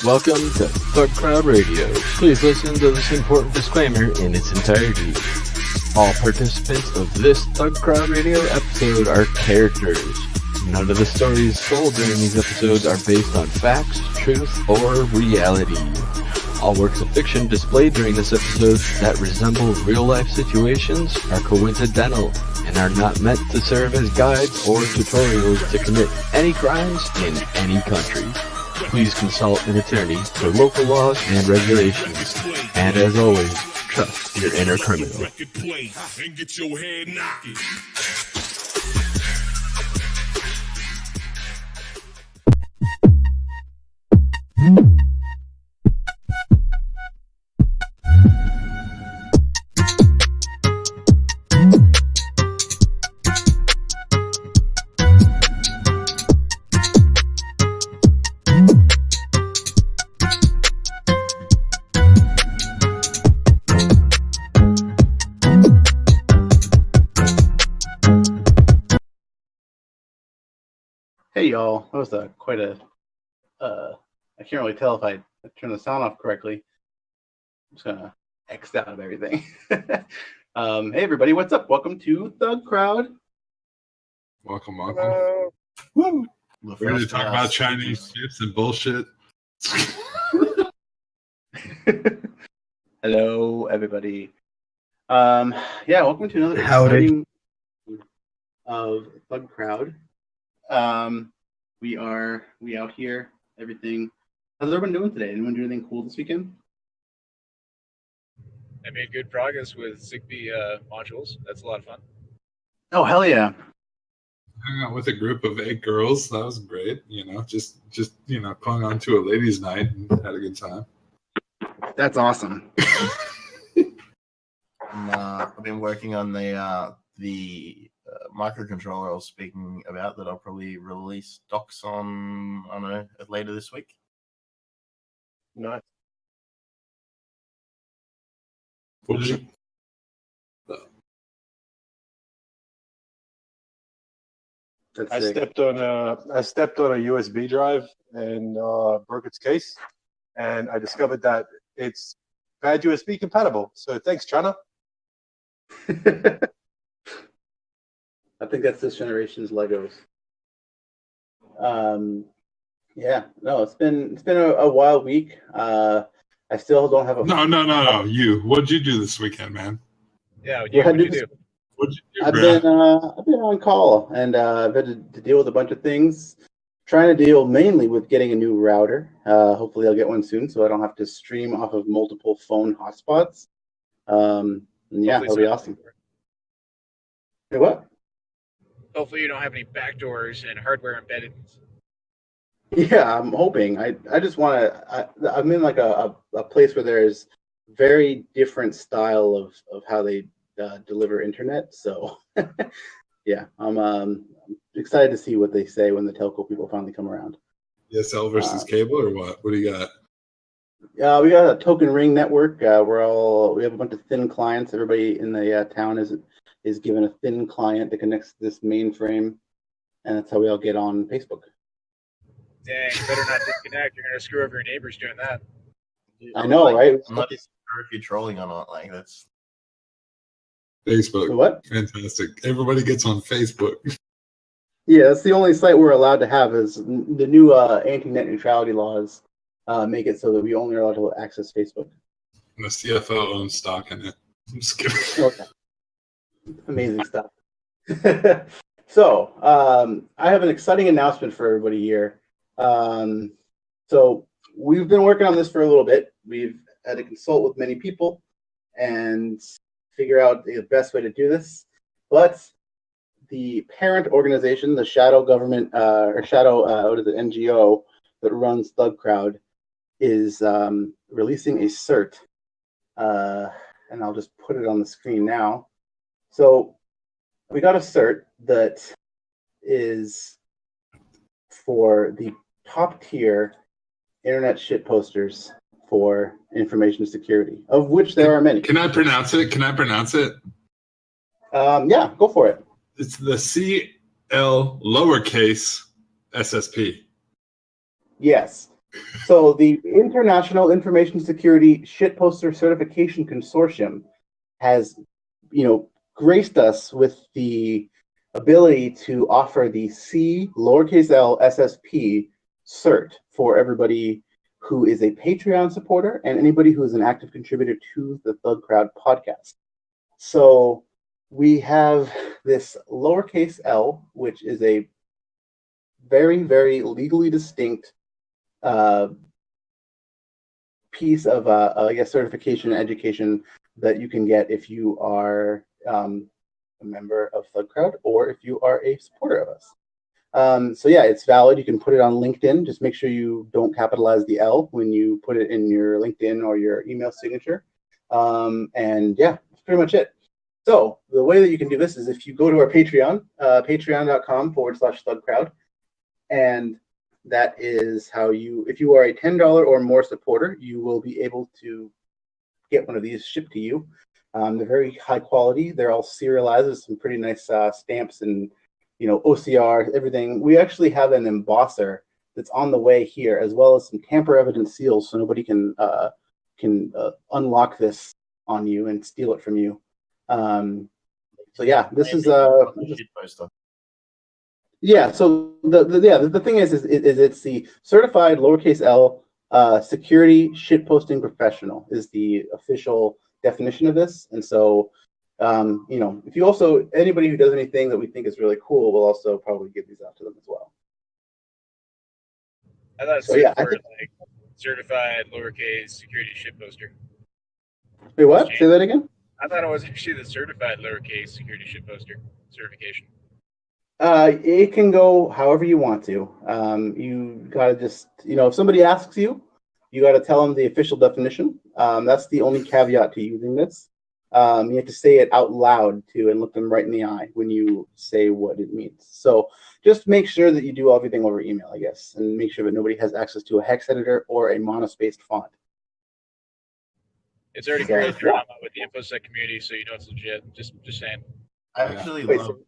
Welcome to ThugCrowd Radio. Please listen to this important disclaimer in its entirety. All participants of this ThugCrowd Radio episode are characters. None of the stories told during these episodes are based on facts, truth, or reality. All works of fiction displayed during this episode that resemble real-life situations are coincidental and are not meant to serve as guides or tutorials to commit any crimes in any country. Please consult an attorney for local laws and regulations. And as always, trust your inner criminal. Hey y'all, that was quite a, I can't really tell if I turned the sound off correctly. I'm just gonna X out of everything. Hey everybody, what's up? Welcome to ThugCrowd. Welcome. Woo! We're going to talk about Chinese chips and bullshit. Hello everybody. Welcome to another Howdy. of ThugCrowd. We out here, everything. How's everyone doing today? Anyone do anything cool this weekend? I made good progress with Zigbee modules. That's a lot of fun. Oh, hell yeah. Hung out with a group of 8 girls. That was great. Just clung on to a ladies' night and had a good time. That's awesome. I've been working on the microcontroller I was speaking about that I'll probably release docs on, I don't know, later this week. Nice. What did you? That's I sick. stepped on a USB drive and broke its case, and I discovered that it's bad USB compatible. So thanks, China. I think that's this generation's Legos. It's been a wild week. I still don't have a. No. You. What'd you do this weekend, man? Yeah, What'd what'd you you do? What'd you do, I've bro? been on call, and I've had to deal with a bunch of things. Trying to deal mainly with getting a new router. Hopefully, I'll get one soon, so I don't have to stream off of multiple phone hotspots. That'll be awesome. Hey, what? Hopefully you don't have any backdoors and hardware embedded. Yeah, I'm hoping. I just want to. I'm in like a place where there's very different style of how they deliver internet. So, yeah, I'm excited to see what they say when the telco people finally come around. DSL versus cable, or what? What do you got? We got a token ring network. We have a bunch of thin clients. Everybody in the town is given a thin client that connects to this mainframe, and that's how we all get on Facebook. Dang, you better not disconnect. You're going to screw over your neighbors doing that. I know, right? I'm not sure if you're trolling or not. Like, that's Facebook. What? Fantastic. Everybody gets on Facebook. Yeah, that's the only site we're allowed to have. Is the new anti-net neutrality laws make it so that we only are allowed to access Facebook. And the CFO owns stock in it. I'm just kidding. Okay. Amazing stuff. So, I have an exciting announcement for everybody here. So, we've been working on this for a little bit. We've had to consult with many people and figure out the best way to do this. But the parent organization, the shadow government, NGO that runs ThugCrowd, is releasing a cert. And I'll just put it on the screen now. So we got a cert that is for the top tier internet shit posters for information security, of which there are many. Can I pronounce it? Yeah, go for it. It's the CL lowercase SSP. Yes. So the International Information Security Shitposter Certification Consortium has, graced us with the ability to offer the C lowercase l SSP cert for everybody who is a Patreon supporter and anybody who is an active contributor to the ThugCrowd podcast. So we have this lowercase l, which is a very, very legally distinct piece of, certification and education that you can get if you are a member of ThugCrowd or if you are a supporter of us. It's valid. You can put it on LinkedIn. Just make sure you don't capitalize the L when you put it in your LinkedIn or your email signature. That's pretty much it. So the way that you can do this is if you go to our Patreon, patreon.com/ThugCrowd, and that is how if you are a $10 or more supporter, you will be able to get one of these shipped to you. They're very high quality. They're all serialized with some pretty nice stamps and, OCR, everything. We actually have an embosser that's on the way here, as well as some tamper-evident seals, so nobody can unlock this on you and steal it from you. This is Shitposter. Yeah, so the thing is it's the certified lowercase l security shitposting professional is the official definition of this. And so, if you also, anybody who does anything that we think is really cool, we'll also probably give these out to them as well. I thought certified lowercase security shitposter. Wait, what? Say that again? I thought it was actually the certified lowercase security shitposter certification. It can go however you want to. You gotta just, if somebody asks you, you gotta tell them the official definition. That's the only caveat to using this. You have to say it out loud too, and look them right in the eye when you say what it means. So just make sure that you do everything over email, I guess, and make sure that nobody has access to a hex editor or a monospaced font. It's already created drama with the InfoSec community, so you know it's legit. Just saying. I actually love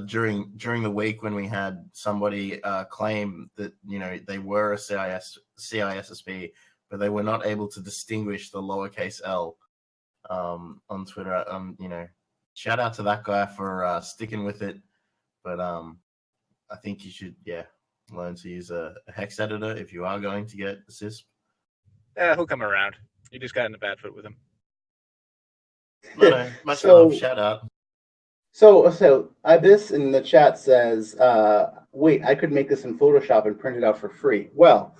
during the week when we had somebody claim that they were a CISSP, but they were not able to distinguish the lowercase l on Twitter. Shout out to that guy for sticking with it. But I think you should learn to use a hex editor if you are going to get a CISP. He'll come around. You just got in a bad foot with him. No, much love. Shout out. So Ibis in the chat says, wait, I could make this in Photoshop and print it out for free. Well,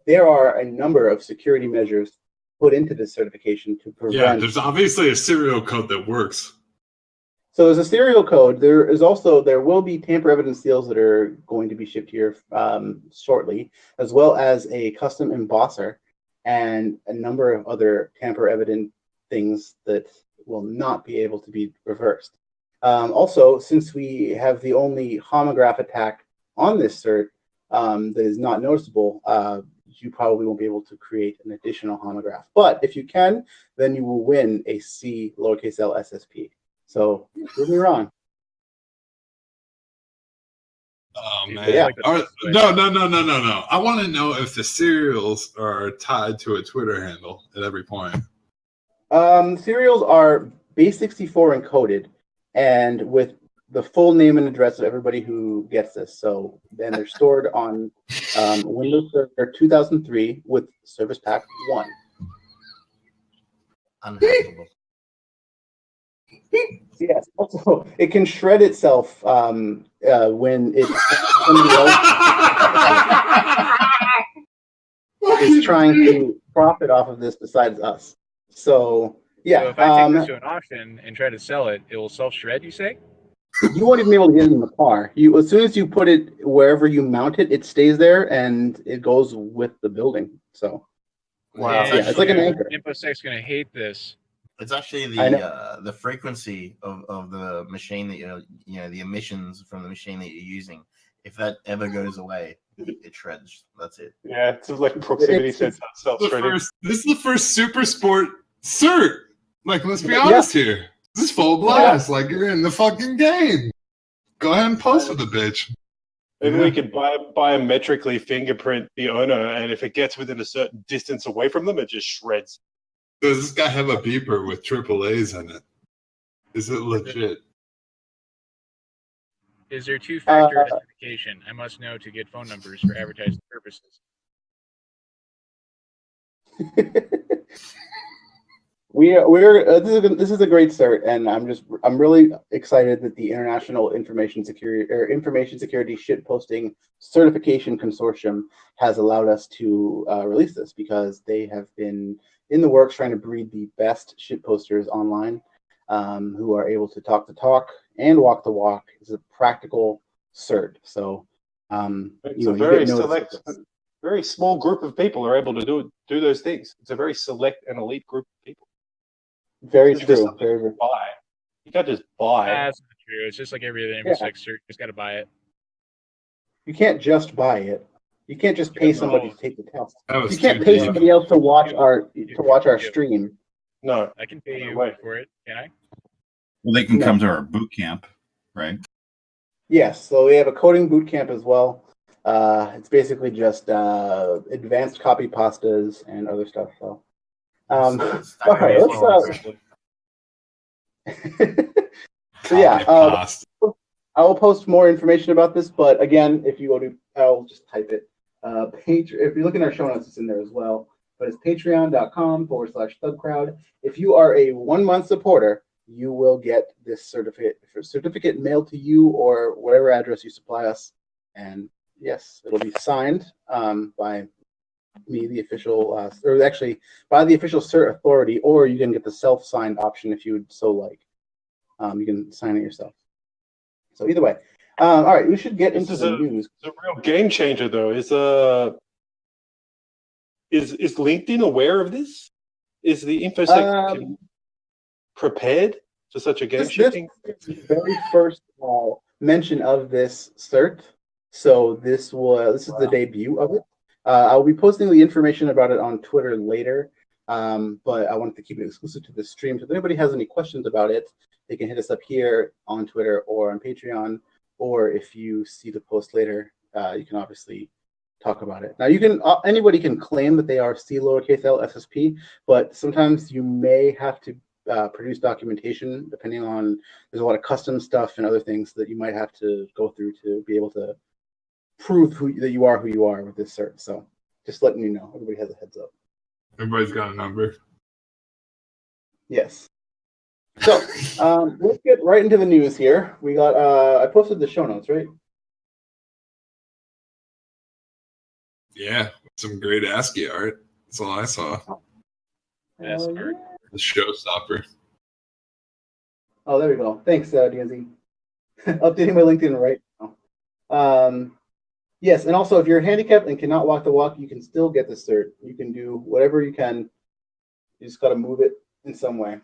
there are a number of security measures put into this certification to prevent... Yeah, there's obviously a serial code that works. So there's a serial code. There will be tamper-evident seals that are going to be shipped here shortly, as well as a custom embosser and a number of other tamper-evident things that will not be able to be reversed. Also, since we have the only homograph attack on this cert that is not noticeable, you probably won't be able to create an additional homograph. But if you can, then you will win a C lowercase l SSP. So prove me wrong. Oh man! No. I want to know if the serials are tied to a Twitter handle at every point. Serials are base64 encoded, and with the full name and address of everybody who gets this. So then they're stored on Windows Server 2003 with Service Pack 1. Unhackable. Yes. Also, it can shred itself when it's somebody else is trying to profit off of this besides us. So yeah. So if I take this to an auction and try to sell it, it will self-shred, you say? You won't even be able to get it in the car. As soon as you put it wherever you mount it, it stays there and it goes with the building. So wow, yeah, it's like an anchor. InfoSec's going to hate this. It's actually the frequency of the machine that the emissions from the machine that you're using. If that ever goes away, it shreds. That's it. Yeah, it's like proximity sense self-shredding. This is the first super sport cert. Like, let's be honest here. This is full blast. Like, you're in the fucking game. Go ahead and post with the bitch. Maybe we could biometrically fingerprint the owner, and if it gets within a certain distance away from them, it just shreds. Does this guy have a beeper with AAA's in it? Is it legit? Is there two-factor authentication? I must know to get phone numbers for advertising purposes. This is a great start, and I'm really excited that the International Information Security Shitposting Certification Consortium has allowed us to release this, because they have been in the works trying to breed the best shitposters online, who are able to talk the talk and walk the walk. It's a practical cert, so it's a very select, very small group of people are able to do those things. It's a very select and elite group of people. Very true. Very buy. You can't just buy. That's not true. It's just like every other NV6 cert. You just got to buy it. You can't just buy it. You can't just pay somebody to take the test. You can't pay too deep. somebody else to watch our stream. No, I can pay you for it. Can I? Well, they can come to our boot camp, right? Yes. So we have a coding boot camp as well. It's basically just advanced copy pastas and other stuff. So, all right, let's. So yeah, I will post more information about this. But again, if you go to, I'll just type it. If you look in our show notes, it's in there as well. But it's patreon.com/ThugCrowd. If you are a 1-month supporter, you will get this certificate mailed to you or whatever address you supply us. And yes, it'll be signed by me, the official, or actually by the official cert authority, or you can get the self-signed option if you would so like. You can sign it yourself. So either way, all right, we should get into the news. It's a real game changer, though. Is LinkedIn aware of this? Is the InfoSec prepared for such a game shifting? This is the very first mention of this cert. So this is the debut of it. I'll be posting the information about it on Twitter later, but I wanted to keep it exclusive to the stream. So if anybody has any questions about it, they can hit us up here on Twitter or on Patreon, or if you see the post later, you can obviously talk about it. Now, anybody can claim that they are C_L SSP, but sometimes you may have to produce documentation depending on, there's a lot of custom stuff and other things that you might have to go through to be able to prove that you are who you are with this cert. So just letting you know, everybody has a heads up. Everybody's got a number. Yes. So let's get right into the news here. We got I posted the show notes, right? Yeah, some great ASCII art. That's all I saw. Best art. The showstopper. Oh, there we go. Thanks, DZ. Updating my LinkedIn right now. Yes, and also if you're handicapped and cannot walk the walk, you can still get the cert. You can do whatever you can. You just got to move it in some way.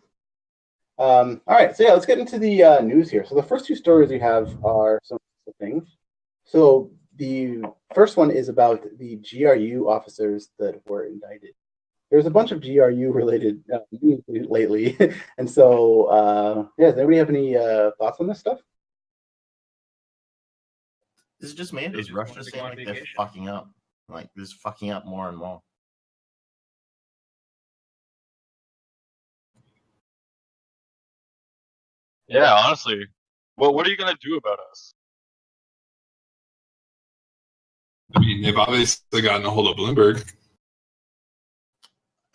All right, so yeah, let's get into the news here. So the first two stories we have are some things. So the first one is about the GRU officers that were indicted. There's a bunch of GRU-related news lately, and so does anybody have any thoughts on this stuff? Is it just me? Does Russia seem like they're fucking up? Like, they're just fucking up more and more. Yeah, honestly. Well, what are you going to do about us? I mean, they've obviously gotten a hold of Bloomberg.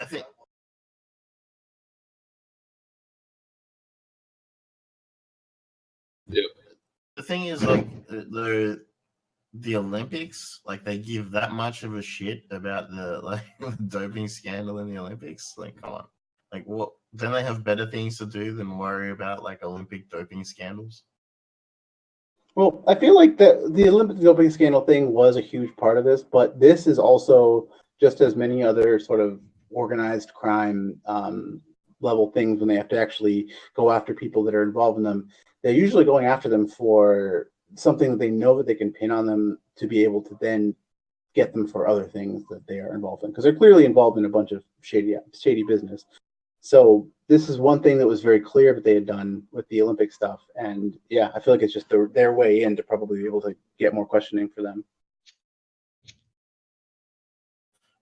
I think... Yep. The thing is, like, the Olympics, like, they give that much of a shit about the doping scandal in the Olympics. Like, come on. Like, what? Don't they have better things to do than worry about, like, Olympic doping scandals? Well, I feel like the Olympic doping scandal thing was a huge part of this, but this is also just as many other sort of organized crime level things when they have to actually go after people that are involved in them. They're usually going after them for something that they know that they can pin on them to be able to then get them for other things that they are involved in, because they're clearly involved in a bunch of shady business. So this is one thing that was very clear that they had done with the Olympic stuff. And yeah, I feel like it's just their way in to probably be able to get more questioning for them.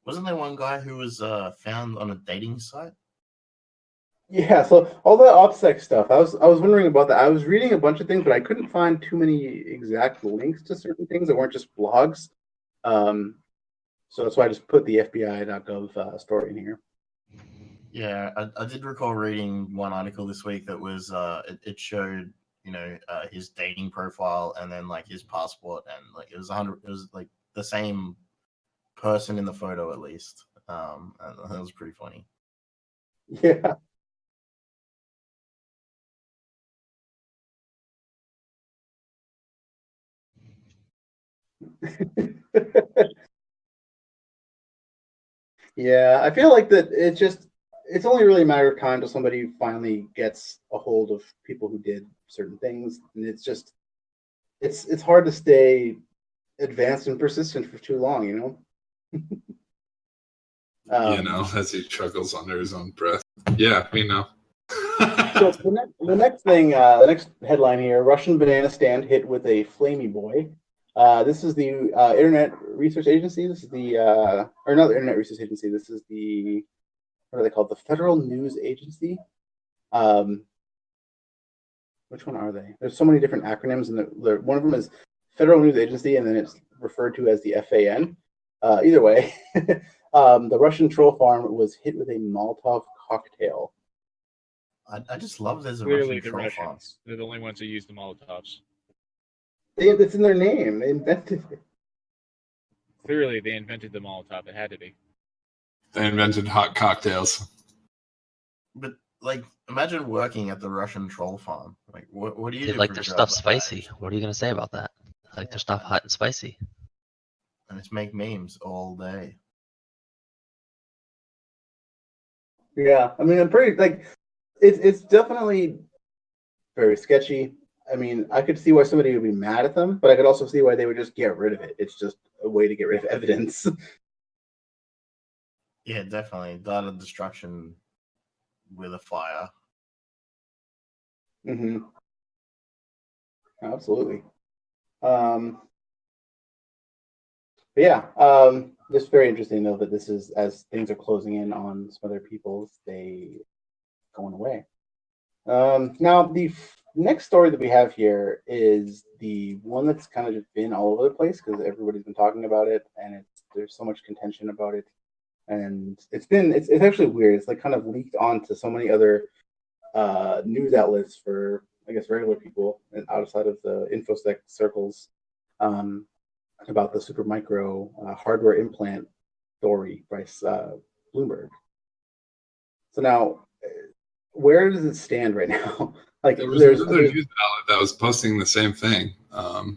Wasn't there one guy who was found on a dating site? Yeah, so all the OPSEC stuff, I was wondering about that. I was reading a bunch of things, but I couldn't find too many exact links to certain things that weren't just blogs. So that's why I just put the FBI.gov story in here. Yeah, I did recall reading one article this week that was it showed his dating profile and then like his passport, and like it was like the same person in the photo at least. And that was pretty funny. Yeah. Yeah, I feel like that it's only really a matter of time till somebody finally gets a hold of people who did certain things, and it's hard to stay advanced and persistent for too long, As he chuckles under his own breath. Yeah, we know. So the next thing, the next headline here: Russian banana stand hit with a flamey boy. This is the Internet Research Agency. This is the or not the Internet Research Agency. This is the, what are they called? The Federal News Agency. Which one are they? There's so many different acronyms, and one of them is Federal News Agency, and then it's referred to as the FAN. Either way, the Russian troll farm was hit with a Molotov cocktail. I just love there's a Clearly, Russian the troll farm. Russians. They're the only ones who use the Molotovs. It's in their name. They invented it. Clearly, they invented the Molotov. It had to be. They invented hot cocktails. But like, imagine working at the Russian troll farm. Like, what do you They do? like for their a job stuff like spicy. that? What are you gonna say about that? They like their stuff hot and spicy. And it's make memes all day. Yeah, I mean, I'm pretty like it's definitely very sketchy. I mean, I could see why somebody would be mad at them, but I could also see why they would just get rid of it. It's just a way to get rid of evidence. Yeah, definitely data destruction with a fire. Mm-hmm. Absolutely. Just very interesting though that this is, as things are closing in on some other people's, they going away. Now the next story that we have here is the one that's kind of just been all over the place because everybody's been talking about it, and there's so much contention about it, and it's actually weird. It's like kind of leaked onto so many other news outlets for, I guess, regular people outside of the infosec circles. About the Supermicro hardware implant story by Bloomberg. So now, where does it stand right now? Like, there was another news outlet that was posting the same thing. Can't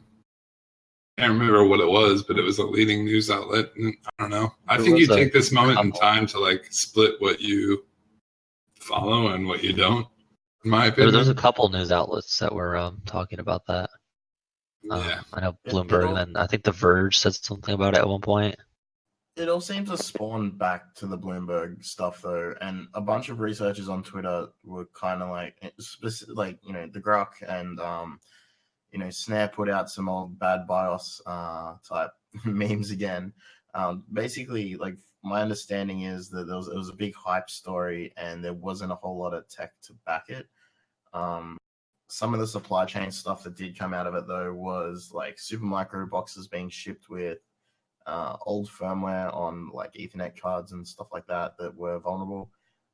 remember what it was, but it was a leading news outlet. And I don't know. I think you take this moment in time to like split what you follow and what you don't. In my opinion, There's a couple news outlets that were talking about that. Yeah, I know Bloomberg, and I think The Verge said something about it at one point. It all seems to spawn back to the Bloomberg stuff, though, and a bunch of researchers on Twitter were kind of like the Grok and Snare put out some old bad BIOS type memes again. Basically, like, my understanding is that it was a big hype story, and there wasn't a whole lot of tech to back it. Some of the supply chain stuff that did come out of it, though, was like Supermicro boxes being shipped with old firmware on like Ethernet cards and stuff like that were vulnerable.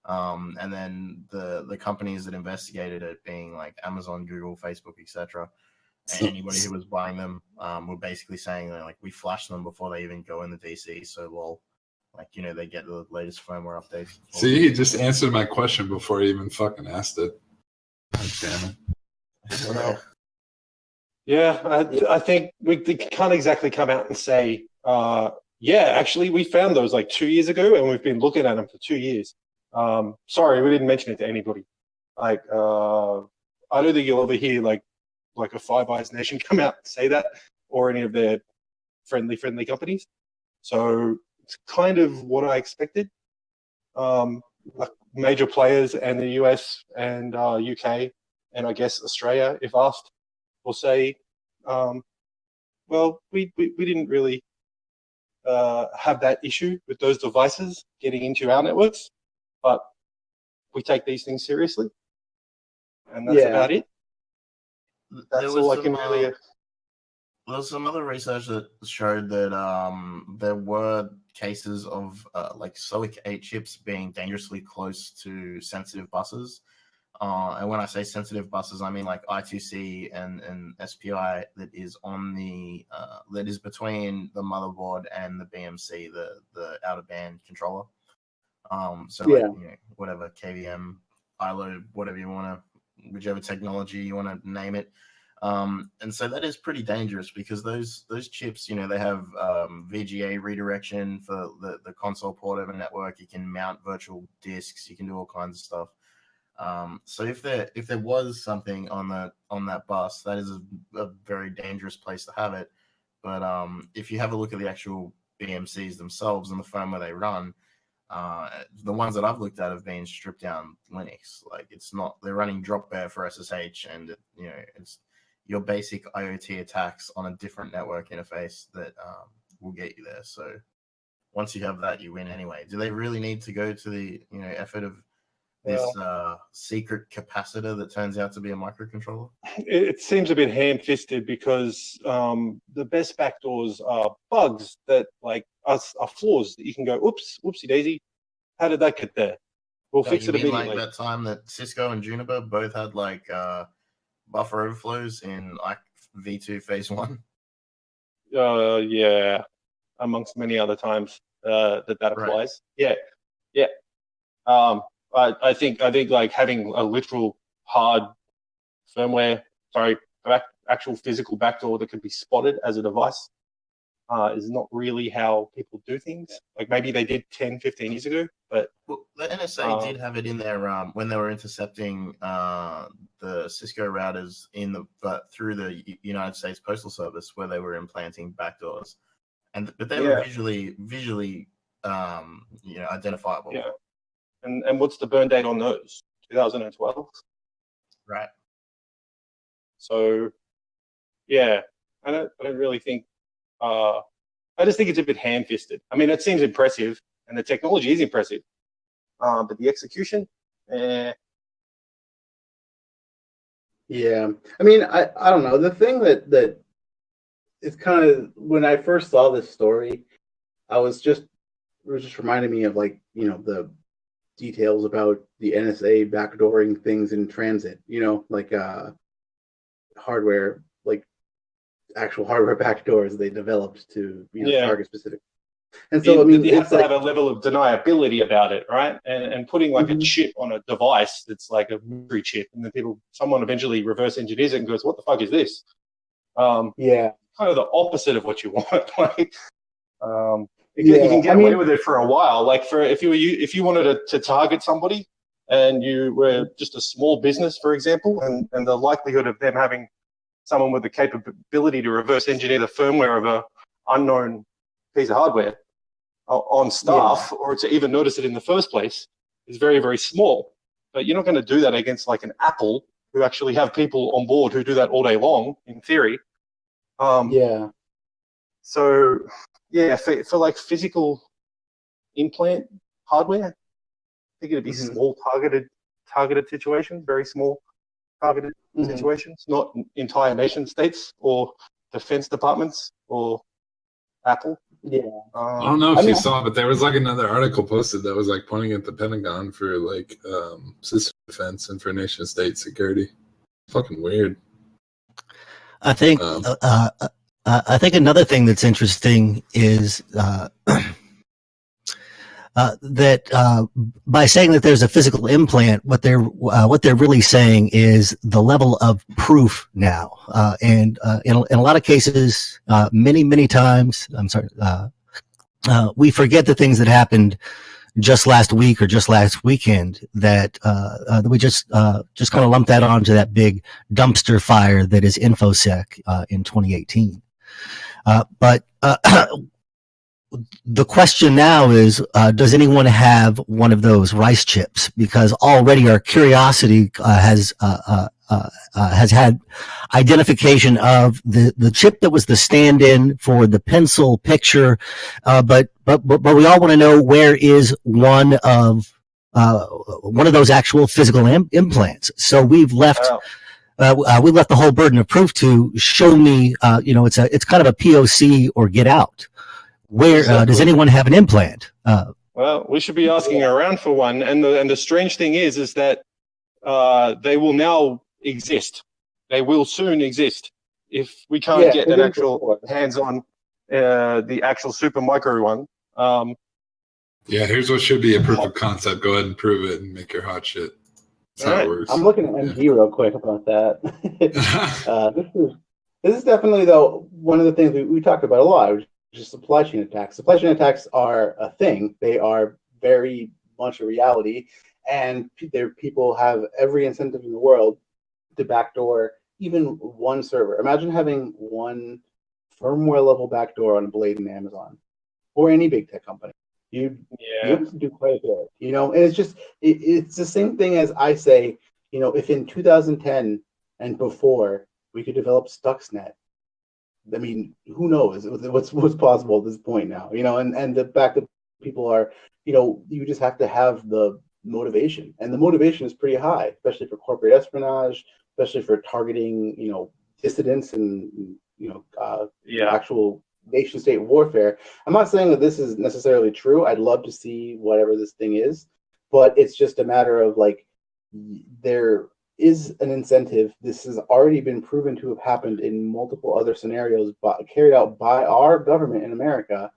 And then the companies that investigated it, being like Amazon, Google, Facebook, etc., and anybody who was buying them were basically saying that, like, we flash them before they even go in the DC. So, they get the latest firmware updates. See, he just answered my question before he even fucking asked it. God damn it. Yeah, I think we can't exactly come out and say, actually, we found those like 2 years ago, and we've been looking at them for 2 years. Sorry, we didn't mention it to anybody. Like, I don't think you'll ever hear like a Five Eyes Nation come out and say that, or any of their friendly companies. So it's kind of what I expected. major players and the US and UK and I guess Australia, if asked, will say, well, we didn't really have that issue with those devices getting into our networks, but we take these things seriously, and that's about it. That's all I can really. There was some other research that showed that there were cases of like SOIC 8 chips being dangerously close to sensitive buses. And when I say sensitive buses, I mean like I2C and SPI that is on the that is between the motherboard and the BMC, the outer band controller. So like, you know, whatever KVM, ILO, whatever you want to, whichever technology you want to name it. And so that is pretty dangerous because those chips, you know, they have VGA redirection for the console port over network. You can mount virtual disks. You can do all kinds of stuff. So if there was something on that bus, that is a very dangerous place to have it. But if you have a look at the actual BMCs themselves and the firmware they run, the ones that I've looked at have been stripped down Linux. Like they're running Dropbear for SSH, and you know it's your basic IoT attacks on a different network interface that will get you there. So once you have that, you win anyway. Do they really need to go to the effort of this secret capacitor that turns out to be a microcontroller? It seems a bit ham-fisted because the best backdoors are bugs that are flaws that you can go, oops, whoopsie daisy, how did that get there? We'll fix it immediately. Like that time that Cisco and Juniper both had buffer overflows in V2 phase 1? Yeah, amongst many other times that applies. Right. Yeah. I think like having a literal hard firmware, actual physical backdoor that can be spotted as a device is not really how people do things. Like maybe they did 10, 15 years ago, but the NSA did have it in there when they were intercepting the Cisco routers through the United States Postal Service, where they were implanting backdoors, but they were visually identifiable. Yeah. And what's the burn date on those? 2012? Right. So, yeah, I don't really think. I just think it's a bit ham-fisted. I mean, it seems impressive, and the technology is impressive, but the execution, Yeah, I mean, I don't know. The thing that is kind of, when I first saw this story, it was just reminding me of the details about the NSA backdooring things in transit, hardware, actual hardware backdoors they developed to target specific. And so, I mean, you have to have a level of deniability about it, right? And putting a chip on a device that's like a mystery chip, and then someone eventually reverse engineers it and goes, "What the fuck is this?" Kind of the opposite of what you want. You can get away with it for a while. If you wanted to target somebody, and you were just a small business, for example, and the likelihood of them having someone with the capability to reverse engineer the firmware of a unknown piece of hardware on staff, or to even notice it in the first place, is very, very small. But you're not going to do that against an Apple, who actually have people on board who do that all day long, in theory. So, for physical implant hardware, I think it'd be small targeted situations, very small targeted situations, not entire nation states or defense departments or Apple. Yeah. I don't know if you saw, but there was another article posted that was pointing at the Pentagon for system defense and for nation state security. Fucking weird. I think another thing that's interesting is that by saying that there's a physical implant, what they're really saying is the level of proof now, and in a lot of cases, many times, we forget the things that happened just last week or just last weekend that we just kind of lumped that onto that big dumpster fire that is InfoSec in 2018. But the question now is, does anyone have one of those rice chips? Because already our curiosity has had identification of the chip that was the stand-in for the pencil picture, but we all want to know, where is one of those actual physical implants? So we've left. We left the whole burden of proof to show me. It's kind of a POC or get out. Where does anyone have an implant? Well, we should be asking around for one. And the strange thing is that they will now exist. They will soon exist if we can't get an actual hands-on, the actual super micro one. Here's what should be a proof of concept. Go ahead and prove it and make your hot shit. That's how it works. I'm looking at MG real quick about that. This is definitely, though, one of the things we talk about a lot, which is supply chain attacks. Supply chain attacks are a thing. They are very much a reality, and people have every incentive in the world to backdoor even one server. Imagine having one firmware level backdoor on a blade in Amazon or any big tech company. You have to do quite a bit, and it's the same thing as I say, if in 2010 and before we could develop Stuxnet, I mean, who knows what's possible at this point now, and the fact that people are, you just have to have the motivation, and the motivation is pretty high, especially for corporate espionage, especially for targeting, dissidents and, actual nation state warfare. I'm not saying that this is necessarily true. I'd love to see whatever this thing is, but it's just a matter of there is an incentive. This has already been proven to have happened in multiple other scenarios carried out by our government in America,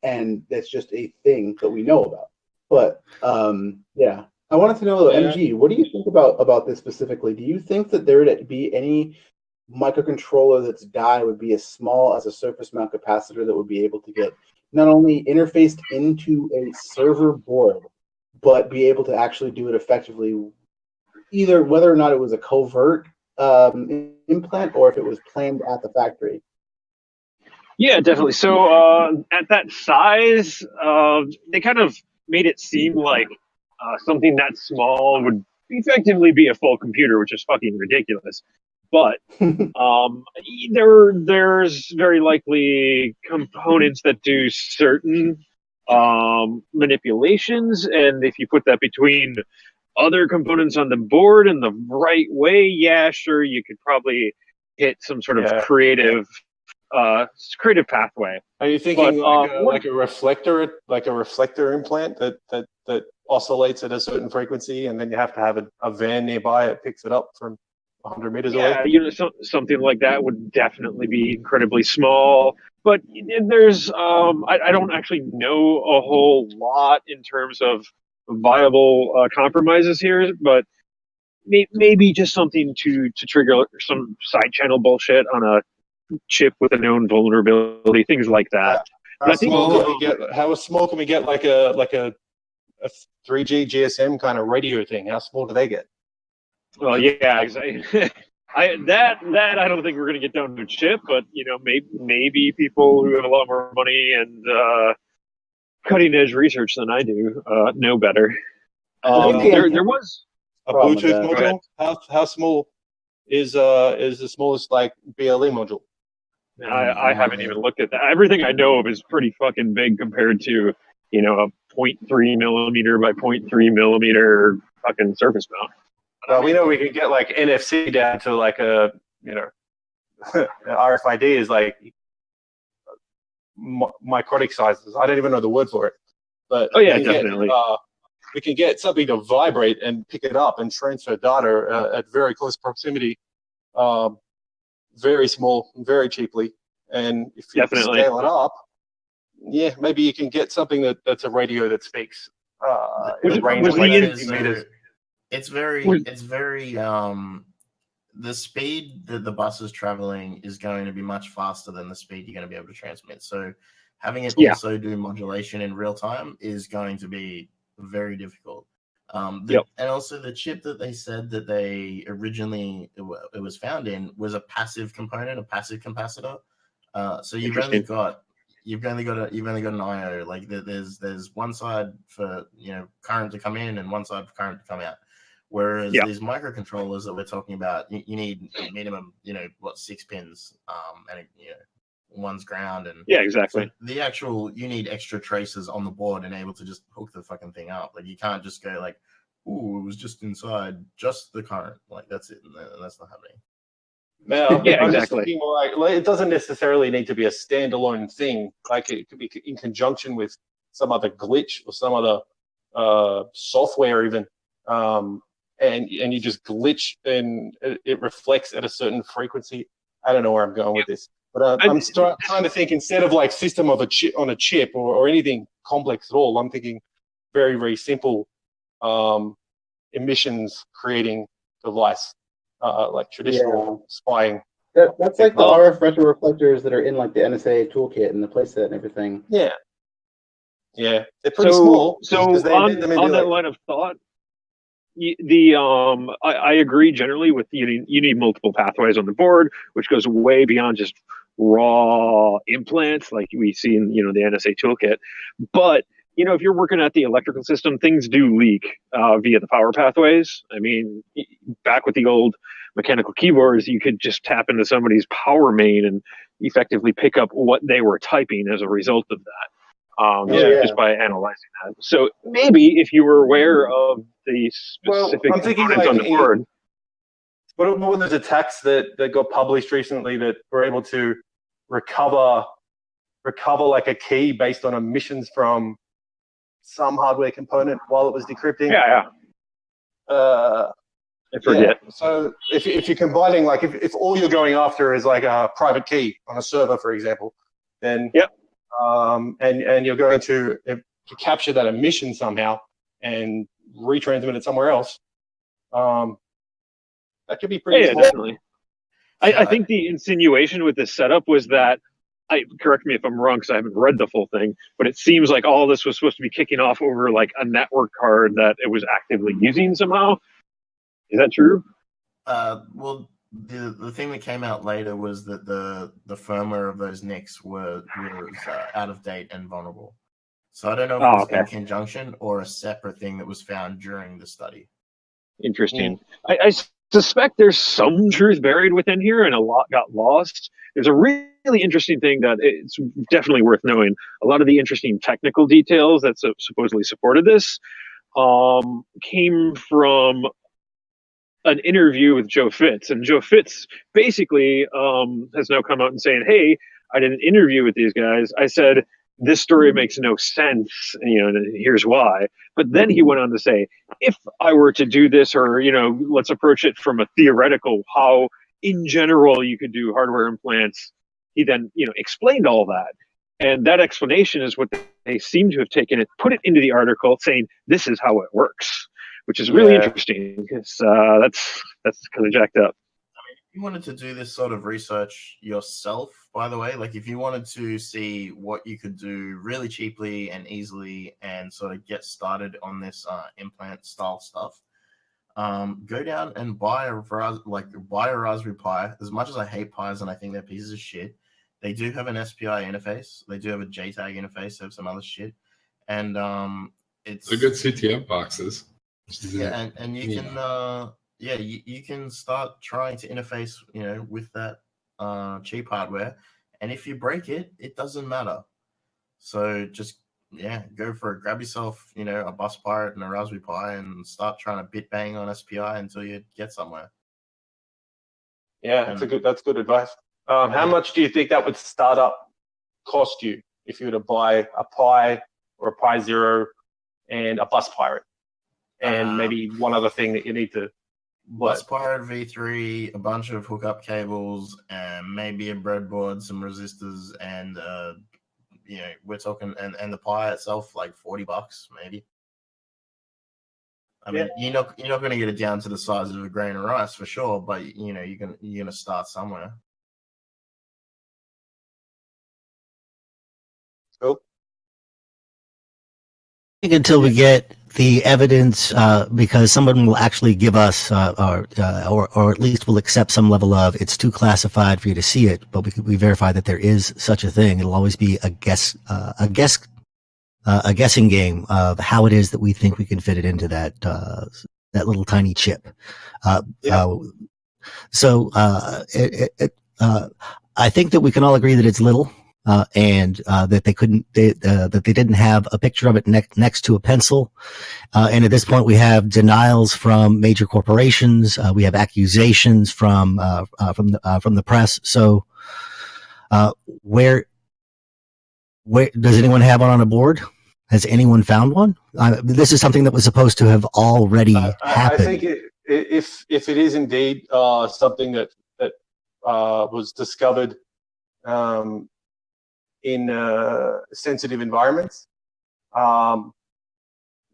and that's just a thing that we know about. But I wanted to know, MG, what do you think about this specifically? Do you think that there would be any microcontroller that's die would be as small as a surface mount capacitor that would be able to get not only interfaced into a server board, but be able to actually do it effectively, either whether or not it was a covert implant or if it was planned at the factory? Yeah, definitely. So at that size, they kind of made it seem like something that small would effectively be a full computer, which is fucking ridiculous. But there's very likely components that do certain manipulations, and if you put that between other components on the board in the right way, sure, you could probably hit some sort of creative pathway. Are you thinking like a reflector implant that oscillates at a certain frequency, and then you have to have a van nearby that picks it up from 100 meters away? Something like that would definitely be incredibly small. But there's, I don't actually know a whole lot in terms of viable compromises here, but maybe just something to trigger some side channel bullshit on a chip with a known vulnerability, things like that. How small can we get like a 3G GSM kind of radio thing? How small do they get? Well, yeah, exactly. I don't think we're going to get down to a chip, but maybe people who have a lot more money and cutting edge research than I do know better. There was a Bluetooth module. How small is the smallest BLE module? I haven't even looked at that. Everything I know of is pretty fucking big compared to a 0.3 millimeter by 0.3 millimeter fucking surface mount. Well, we know we can get NFC down to a RFID is microtic sizes. I don't even know the word for it, but definitely. We can get something to vibrate and pick it up and transfer data at very close proximity, very small, very cheaply. And if you scale it up, maybe you can get something that's a radio that speaks in a range of 50 meters. It's very the speed that the bus is traveling is going to be much faster than the speed you're going to be able to transmit. So having it also do modulation in real time is going to be very difficult. And also the chip that they said that they originally it was found in was a passive component, a passive capacitor. So you've you've only got an IO. Like there's one side for current to come in and one side for current to come out. Whereas these microcontrollers that we're talking about, you need minimum 6 pins, and one's ground, and exactly. So the actual you need extra traces on the board and able to just hook the fucking thing up. Like you can't just go like, ooh, it was just inside just the current. Like that's it, and that's not happening. Now, I'm just thinking like it doesn't necessarily need to be a standalone thing. Like it could be in conjunction with some other glitch or some other software even, and you just glitch and it reflects at a certain frequency. I don't know where I'm going with this, but I'm trying to think instead of like system of a chip on a chip or anything complex at all. I'm thinking very, very simple emissions creating device. Like traditional spying. That's like the RF retroreflectors that are in like the NSA toolkit and the playset and everything. Yeah, they're pretty small. So on that line of thought, I agree generally with you need multiple pathways on the board, which goes way beyond just raw implants like we see in the NSA toolkit. But if you're working at the electrical system, things do leak via the power pathways. I mean, back with the old mechanical keyboards, you could just tap into somebody's power main and effectively pick up what they were typing as a result of that, just by analyzing that. So maybe if you were aware of the specific components on the board. What were those attacks that got published recently that were able to recover like a key based on emissions from some hardware component while it was decrypting? I forget. Yeah. So if you're combining, like if all you're going after is like a private key on a server, for example, then and you're going to capture that emission somehow and retransmit it somewhere else, that could be pretty small. Definitely. I think the insinuation with this setup was that, correct me if I'm wrong because I haven't read the full thing, but it seems like all this was supposed to be kicking off over like a network card that it was actively using somehow. Is that true? Well, the thing that came out later was that the firmware of those NICs was out of date and vulnerable. So I don't know if it was in conjunction or a separate thing that was found during the study. Interesting. I suspect there's some truth buried within here and a lot got lost. There's a really interesting thing that it's definitely worth knowing. A lot of the interesting technical details that supposedly supported this came from an interview with Joe Fitz. And Joe Fitz basically has now come out and saying, hey, I did an interview with these guys. I said, this story makes no sense, and here's why. But then he went on to say, if I were to do this, or, let's approach it from a theoretical, how in general you could do hardware implants, he then, explained all that. And that explanation is what they seem to have taken it, put it into the article saying, this is how it works, which is really interesting because that's kind of jacked up. If you wanted to do this sort of research yourself, by the way, like if you wanted to see what you could do really cheaply and easily and sort of get started on this implant style stuff, go down and buy a Raspberry Pi. As much as I hate Pis and I think they're pieces of shit, they do have an SPI interface. They do have a JTAG interface. They have some other shit, and they're good CTF boxes. Yeah, and you can you can start trying to interface, with that cheap hardware, and if you break it, it doesn't matter. So just grab yourself, a bus pirate and a Raspberry Pi, and start trying to bit bang on SPI until you get somewhere. Yeah, that's good advice. How much do you think that would start up cost you if you were to buy a Pi or a Pi Zero and a bus pirate? And maybe one other thing that you need to Bus Pirate V3, a bunch of hookup cables, and maybe a breadboard, some resistors, and we're talking and the Pi itself like $40 maybe. I mean, you're not going to get it down to the size of a grain of rice for sure, but you're gonna start somewhere. Cool. I think until we get the evidence, because someone will actually give us, or at least will accept some level of, it's too classified for you to see it, but we verify that there is such a thing. It'll always be a guessing game of how it is that we think we can fit it into that little tiny chip. So I think that we can all agree that it's little, and that that they didn't have a picture of it next to a pencil. And at this point, we have denials from major corporations. We have accusations from the press. So where does anyone have one on a board? Has anyone found one? This is something that was supposed to have already happened. I think if it is indeed something that was discovered in sensitive environments,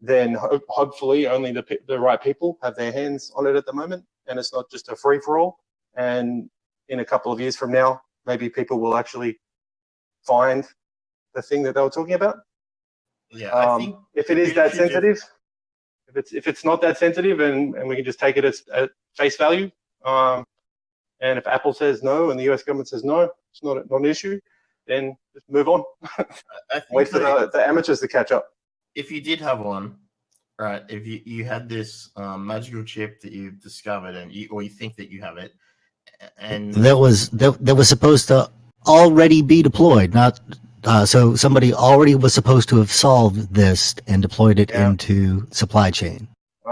then hopefully only the right people have their hands on it at the moment, and it's not just a free-for-all. And in a couple of years from now, maybe people will actually find the thing that they were talking about. Yeah, I think if it is that sensitive, if it's not that sensitive, and we can just take it at face value, and if Apple says no and the US government says no, it's not an issue, then just move on. Wait for the amateurs to catch up. If you did have one, right? If you had this magical chip that you've discovered, or you think that you have it, and that was supposed to already be deployed, not. So somebody already was supposed to have solved this and deployed it into supply chain.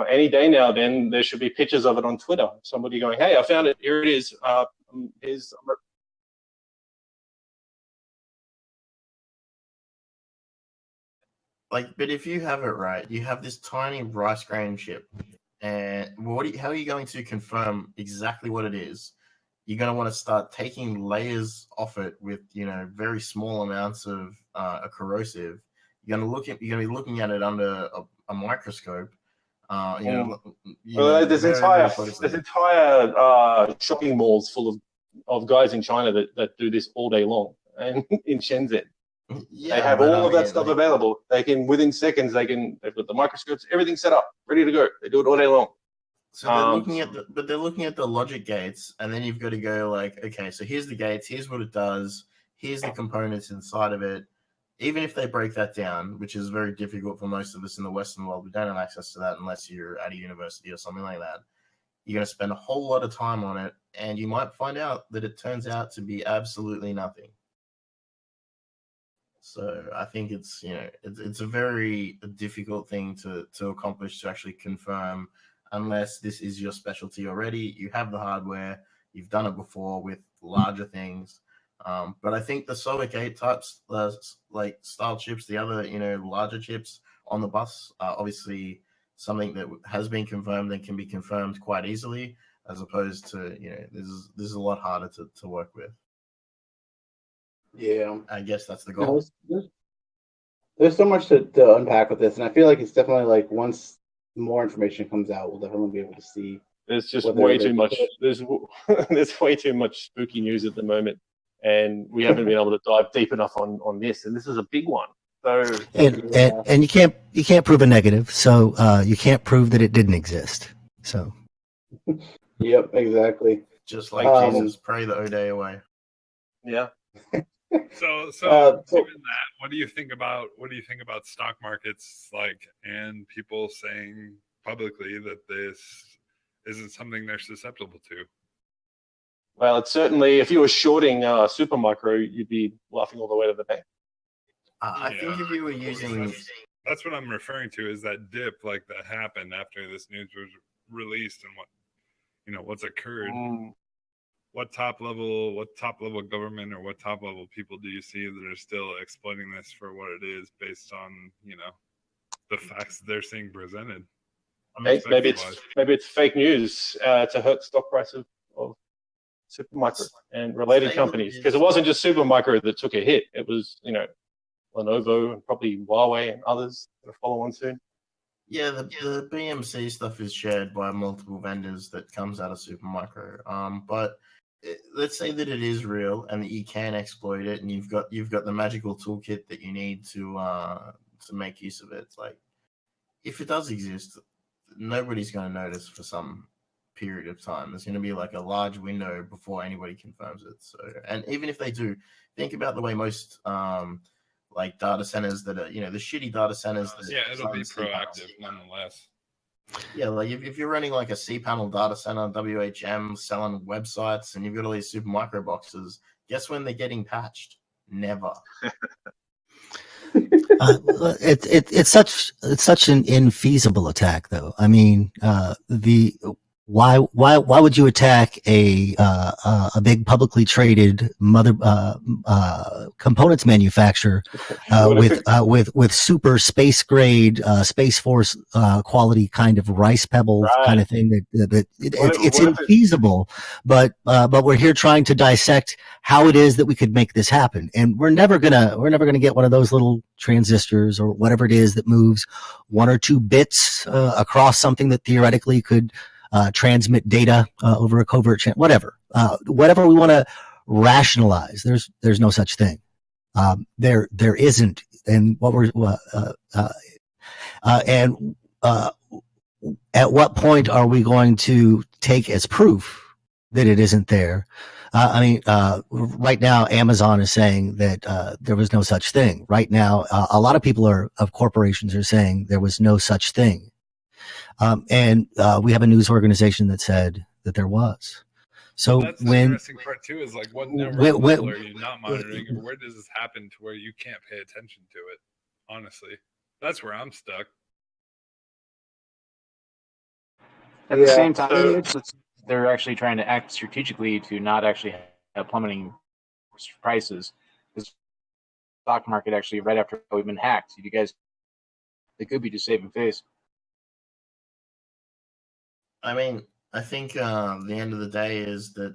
Any day now, then there should be pictures of it on Twitter. Somebody going, "Hey, I found it. Here it is. But if you have it right, you have this tiny rice grain chip, and how are you going to confirm exactly what it is? You're going to want to start taking layers off it with, very small amounts of a corrosive. You're going to be looking at it under a microscope. There's entire shopping malls full of guys in China that do this all day long, and in Shenzhen. Yeah, they have all of that stuff available. They've got the microscopes, everything set up, ready to go. They do it all day long. So they're looking at the logic gates, and then you've got to go like, okay, so here's the gates, here's what it does, here's the components inside of it. Even if they break that down, which is very difficult for most of us in the Western world, we don't have access to that unless you're at a university or something like that. You're going to spend a whole lot of time on it, and you might find out that it turns out to be absolutely nothing. So I think it's a very difficult thing to accomplish, to actually confirm, unless this is your specialty already. You have the hardware, you've done it before with larger things. But I think the Solid 8 types, like style chips, the other larger chips on the bus, are obviously something that has been confirmed and can be confirmed quite easily, as opposed to this is a lot harder to work with. Yeah, I guess that's the goal. There's so much to unpack with this, and I feel like it's definitely like once more information comes out, we'll definitely be able to see. There's just way too much. There's way too much spooky news at the moment, and we haven't been able to dive deep enough on this. And this is a big one. So and you can't prove a negative, so you can't prove that it didn't exist. So. Yep, exactly. Just like Jesus, pray the O-Day away. Yeah. So given that, what do you think about stock markets, and people saying publicly that this isn't something they're susceptible to? Well, it's certainly, if you were shorting Supermicro, you'd be laughing all the way to the bank. I think if you were using, that's what I'm referring to, is that dip that happened after this news was released, and what's occurred. What top level government or what top level people do you see that are still exploiting this for what it is, based on the facts they're seeing presented? Maybe it's fake news to hurt the stock price of Supermicro and related companies, because it wasn't just Supermicro that took a hit. It was Lenovo and probably Huawei and others that follow on soon. Yeah, the BMC stuff is shared by multiple vendors that comes out of Supermicro. But let's say that it is real and that you can exploit it, and you've got the magical toolkit that you need to make use of it. if it does exist, nobody's going to notice for some period of time. There's going to be like a large window before anybody confirms it. So, and even if they do, think about the way most like data centers that are, the shitty data centers. It'll be proactive nonetheless. Yeah, like if you're running like a cPanel data center, WHM, selling websites, and you've got all these super micro boxes, guess when they're getting patched? Never. It's such an infeasible attack, though. I mean, why would you attack a big publicly traded components manufacturer with super space grade Space Force quality kind of rice pebble kind of thing it's infeasible, but we're here trying to dissect how it is that we could make this happen, and we're never gonna get one of those little transistors or whatever it is that moves 1 or 2 bits across something that theoretically could transmit data over a covert channel, whatever we want to rationalize. There's no such thing. There isn't. And what we're at what point are we going to take as proof that it isn't there? Right now, Amazon is saying that there was no such thing. Right now, a lot of people of corporations are saying there was no such thing. And we have a news organization that said that there was. So that's the interesting part too, is like what network level are you not monitoring, or where does this happen to where you can't pay attention to it? Honestly, that's where I'm stuck. At the same time, they're actually trying to act strategically to not actually have plummeting prices. The stock market actually, right after we've been hacked, you guys, they could be just saving face. I mean, I think the end of the day is that,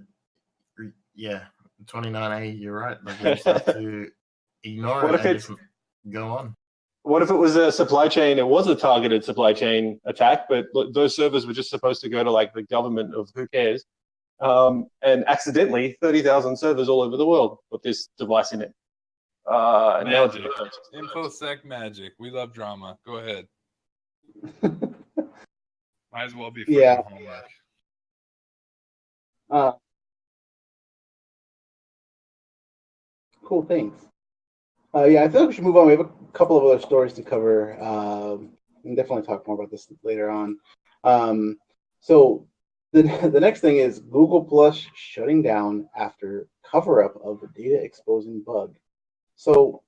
29A, you're right. Like, we just have to ignore it and just go on. What if it was a supply chain? It was a targeted supply chain attack, but those servers were just supposed to go to like the government of who cares, and accidentally 30,000 servers all over the world put this device in it. Magic. InfoSec magic. We love drama. Go ahead. Might as well be homework. Cool, thanks. I feel like we should move on. We have a couple of other stories to cover. And definitely talk more about this later on. So the next thing is Google Plus shutting down after cover-up of a data exposing bug. So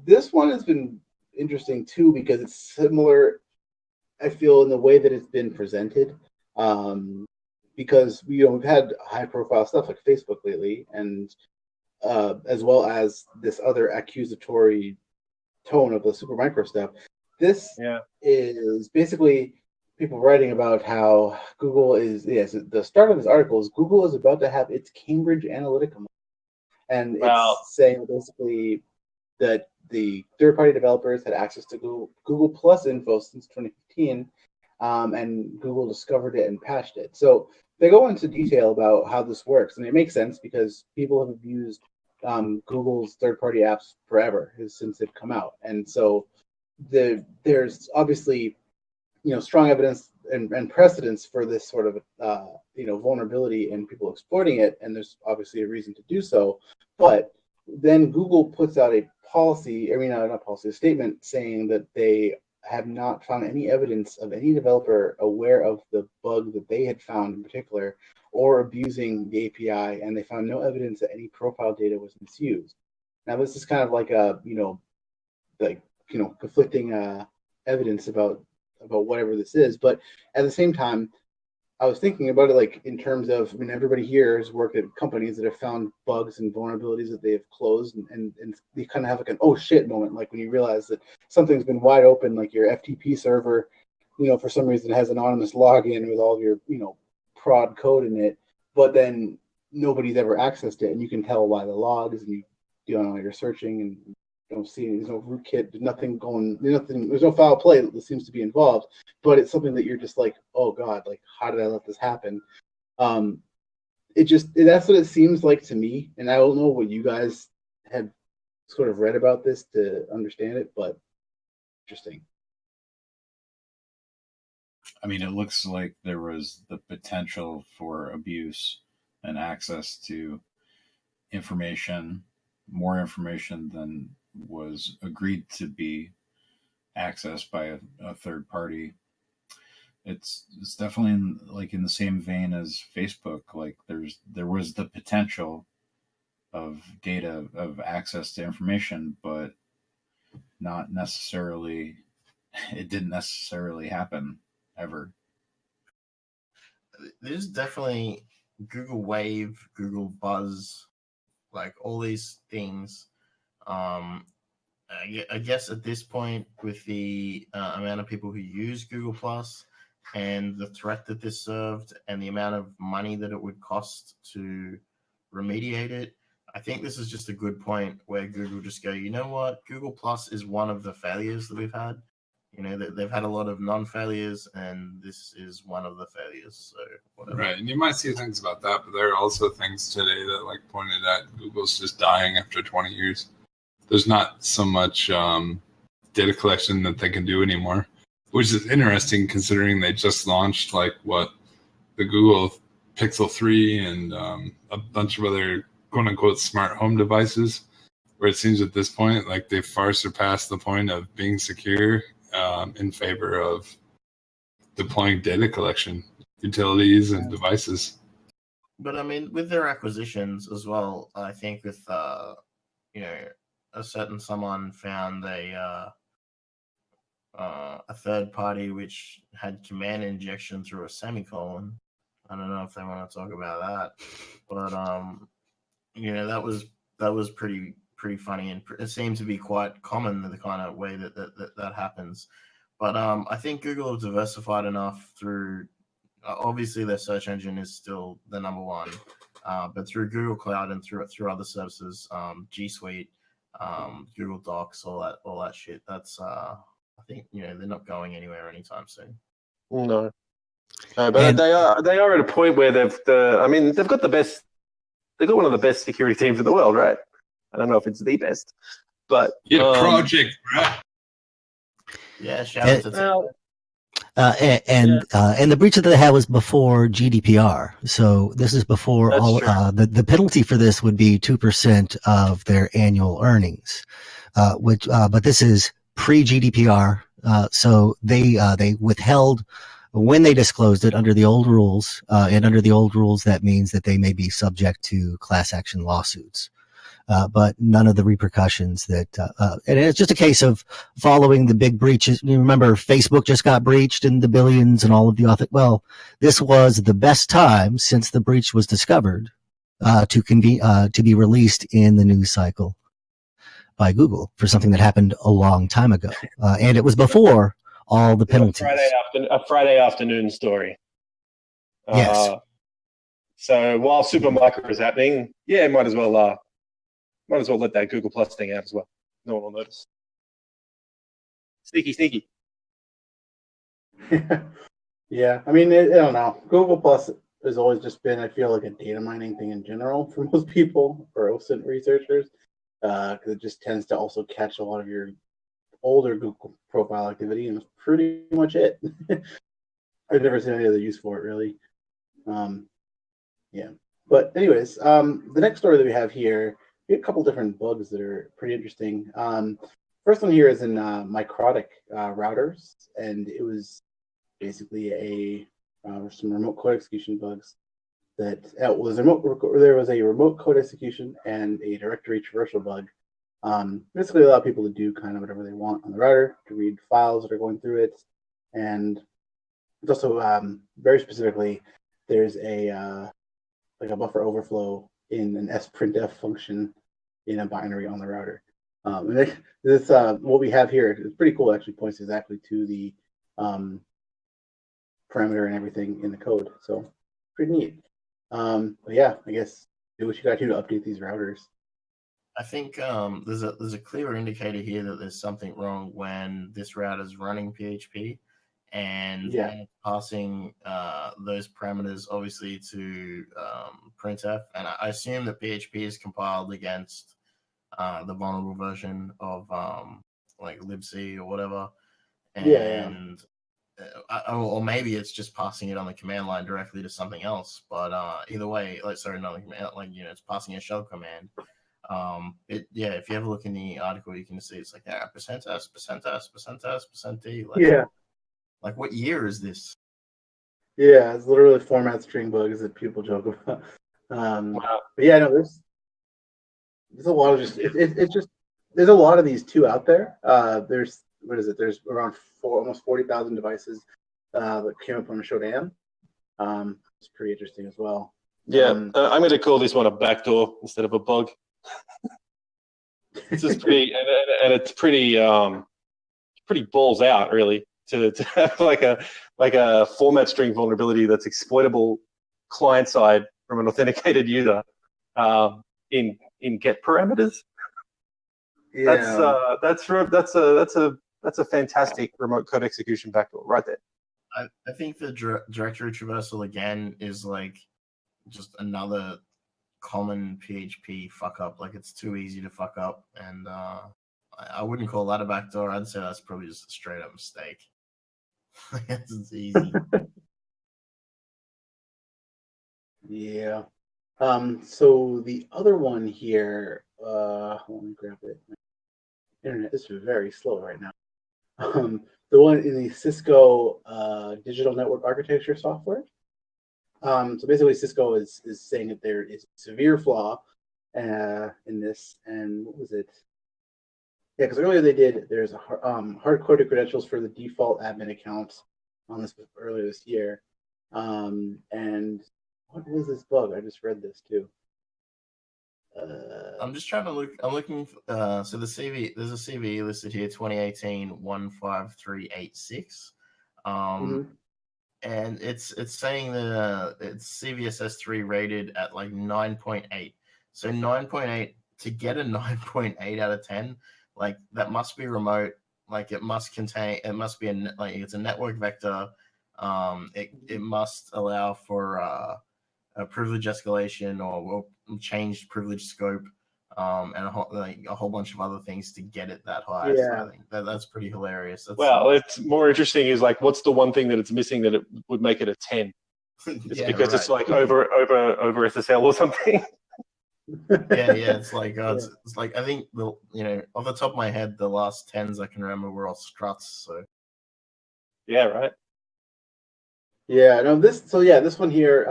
this one has been interesting too, because it's similar, I feel, in the way that it's been presented, because we've had high-profile stuff like Facebook lately, and as well as this other accusatory tone of the Supermicro stuff. This is basically people writing about how Google is. The start of this article is Google is about to have its Cambridge Analytica model, and it's saying basically that the third-party developers had access to Google Plus info since 2015, and Google discovered it and patched it. So they go into detail about how this works, and it makes sense because people have used Google's third-party apps forever since they've come out, and so there's obviously strong evidence and precedence for this sort of vulnerability and people exploiting it, and there's obviously a reason to do so. But then Google puts out a statement saying that they have not found any evidence of any developer aware of the bug that they had found in particular or abusing the API, and they found no evidence that any profile data was misused. Now, this is kind of like conflicting evidence about whatever this is, but at the same time, I was thinking about it in terms of, everybody here has worked at companies that have found bugs and vulnerabilities that they have closed, and you kind of have an oh shit moment, like when you realize that something's been wide open, like your FTP server, for some reason has anonymous login with all of your, prod code in it, but then nobody's ever accessed it, and you can tell by the logs, and you're searching and don't see there's no rootkit, there's no foul play that seems to be involved, but it's something that you're just like, oh god, how did I let this happen? That's what it seems like to me, and I don't know what you guys have sort of read about this to understand it, but interesting. I mean, it looks like there was the potential for abuse and access to information, more information than was agreed to be accessed by a third party. It's definitely in the same vein as Facebook. Like there was the potential of data, of access to information, but not necessarily, it didn't necessarily happen ever. There's definitely Google Wave, Google Buzz, like all these things. I guess at this point, with the amount of people who use Google Plus and the threat that this served and the amount of money that it would cost to remediate it, I think this is just a good point where Google just go, you know what, Google Plus is one of the failures that we've had. You know, they've had a lot of non-failures, and this is one of the failures. So whatever. Right, and you might see things about that, but there are also things today that like pointed at Google's just dying after 20 years. There's not so much data collection that they can do anymore, which is interesting considering they just launched the Google Pixel 3 and a bunch of other quote unquote smart home devices, where it seems at this point like they've far surpassed the point of being secure in favor of deploying data collection utilities and devices. But I mean, with their acquisitions as well, I think with a certain someone found a third party which had command injection through a semicolon. I don't know if they want to talk about that, but that was pretty funny, and it seems to be quite common, the kind of way that happens. But I think Google have diversified enough through. Obviously, their search engine is still the number one, but through Google Cloud and through other services, G Suite, Google Docs, all that shit. That's I think they're not going anywhere anytime soon. No, but they are at a point where they've got the best. They've got one of the best security teams in the world, right? I don't know if it's the best, but project, bro. Yeah, shout out to. And the breach that they had was before GDPR. So this is before That's all. true. The penalty for this would be 2% of their annual earnings, but this is pre-GDPR. So they withheld when they disclosed it under the old rules, and under the old rules that means that they may be subject to class action lawsuits. But none of the repercussions and it's just a case of following the big breaches. You remember Facebook just got breached in the billions and all of the well, this was the best time since the breach was discovered, to be released in the news cycle by Google for something that happened a long time ago. And it was before all the penalties. A Friday afternoon story. Yes. So while Supermicro is happening, might as well let that Google Plus thing out as well. No one will notice. Sneaky. Yeah, I mean, I don't know. Google Plus has always just been, I feel like, a data mining thing in general for most people, or OSINT researchers, because it just tends to also catch a lot of your older Google profile activity, and that's pretty much it. I've never seen any other use for it, really. Yeah. But anyways, the next story that we have here, we have a couple different bugs that are pretty interesting. First one here is in microtic routers, and it was basically some remote code execution bugs that there was a remote code execution and a directory traversal bug. Basically allow people to do kind of whatever they want on the router, to read files that are going through it, and it's also very specifically there's a buffer overflow in an sprintf function in a binary on the router. And this what we have here is pretty cool. It actually points exactly to the parameter and everything in the code, so pretty neat. But yeah, I guess do what you got to do to update these routers. I think there's a clear indicator here that there's something wrong when this router is running PHP and passing those parameters obviously to printf. And I assume that PHP is compiled against the vulnerable version of like libc or whatever. And or maybe it's just passing it on the command line directly to something else. But either way, not the command, it's passing a shell command. If you have a look in the article, you can see it's like percent S, percent S, percent S, percent D. Like what year is this? Yeah, it's literally format string bugs that people joke about. Wow. But yeah, no, there's a lot of it's just there's a lot of these too out there. There's There's around almost 40,000 devices that came up on Shodan. It's pretty interesting as well. Yeah, I'm going to call this one a backdoor instead of a bug. It's just pretty, and it's pretty balls out, really, to have like a format string vulnerability that's exploitable client side from an authenticated user in get parameters. Yeah, that's a fantastic remote code execution backdoor right there. I think the directory traversal again is like just another common PHP fuck up. Like it's too easy to fuck up, and I wouldn't call that a backdoor. I'd say that's probably just a straight up mistake. It's easy. Yeah. So the other one here, let me grab it. My internet is very slow right now. The one in the Cisco digital network architecture software. So basically, Cisco is saying that there is a severe flaw in this. And what was it? Yeah, because earlier there's hard-coded credentials for the default admin account on this earlier this year. And what was this bug? I just read this too. I'm just trying to look. I'm looking. So the CV, there's a CV listed here, 2018-15386. And it's saying that it's CVSS3 rated at like 9.8. So 9.8, to get a 9.8 out of 10, like that must be remote. Like it must be it's a network vector. It must allow for a privilege escalation or changed privilege scope, and a whole bunch of other things to get it that high. Yeah. So I think that's pretty hilarious. It's more interesting is like, what's the one thing that it's missing that it would make it a 10? It's because it's like over SSL or something. It's like it's like I think off the top of my head, the last 10s I can remember were all struts. So yeah, right. Yeah, no. This one here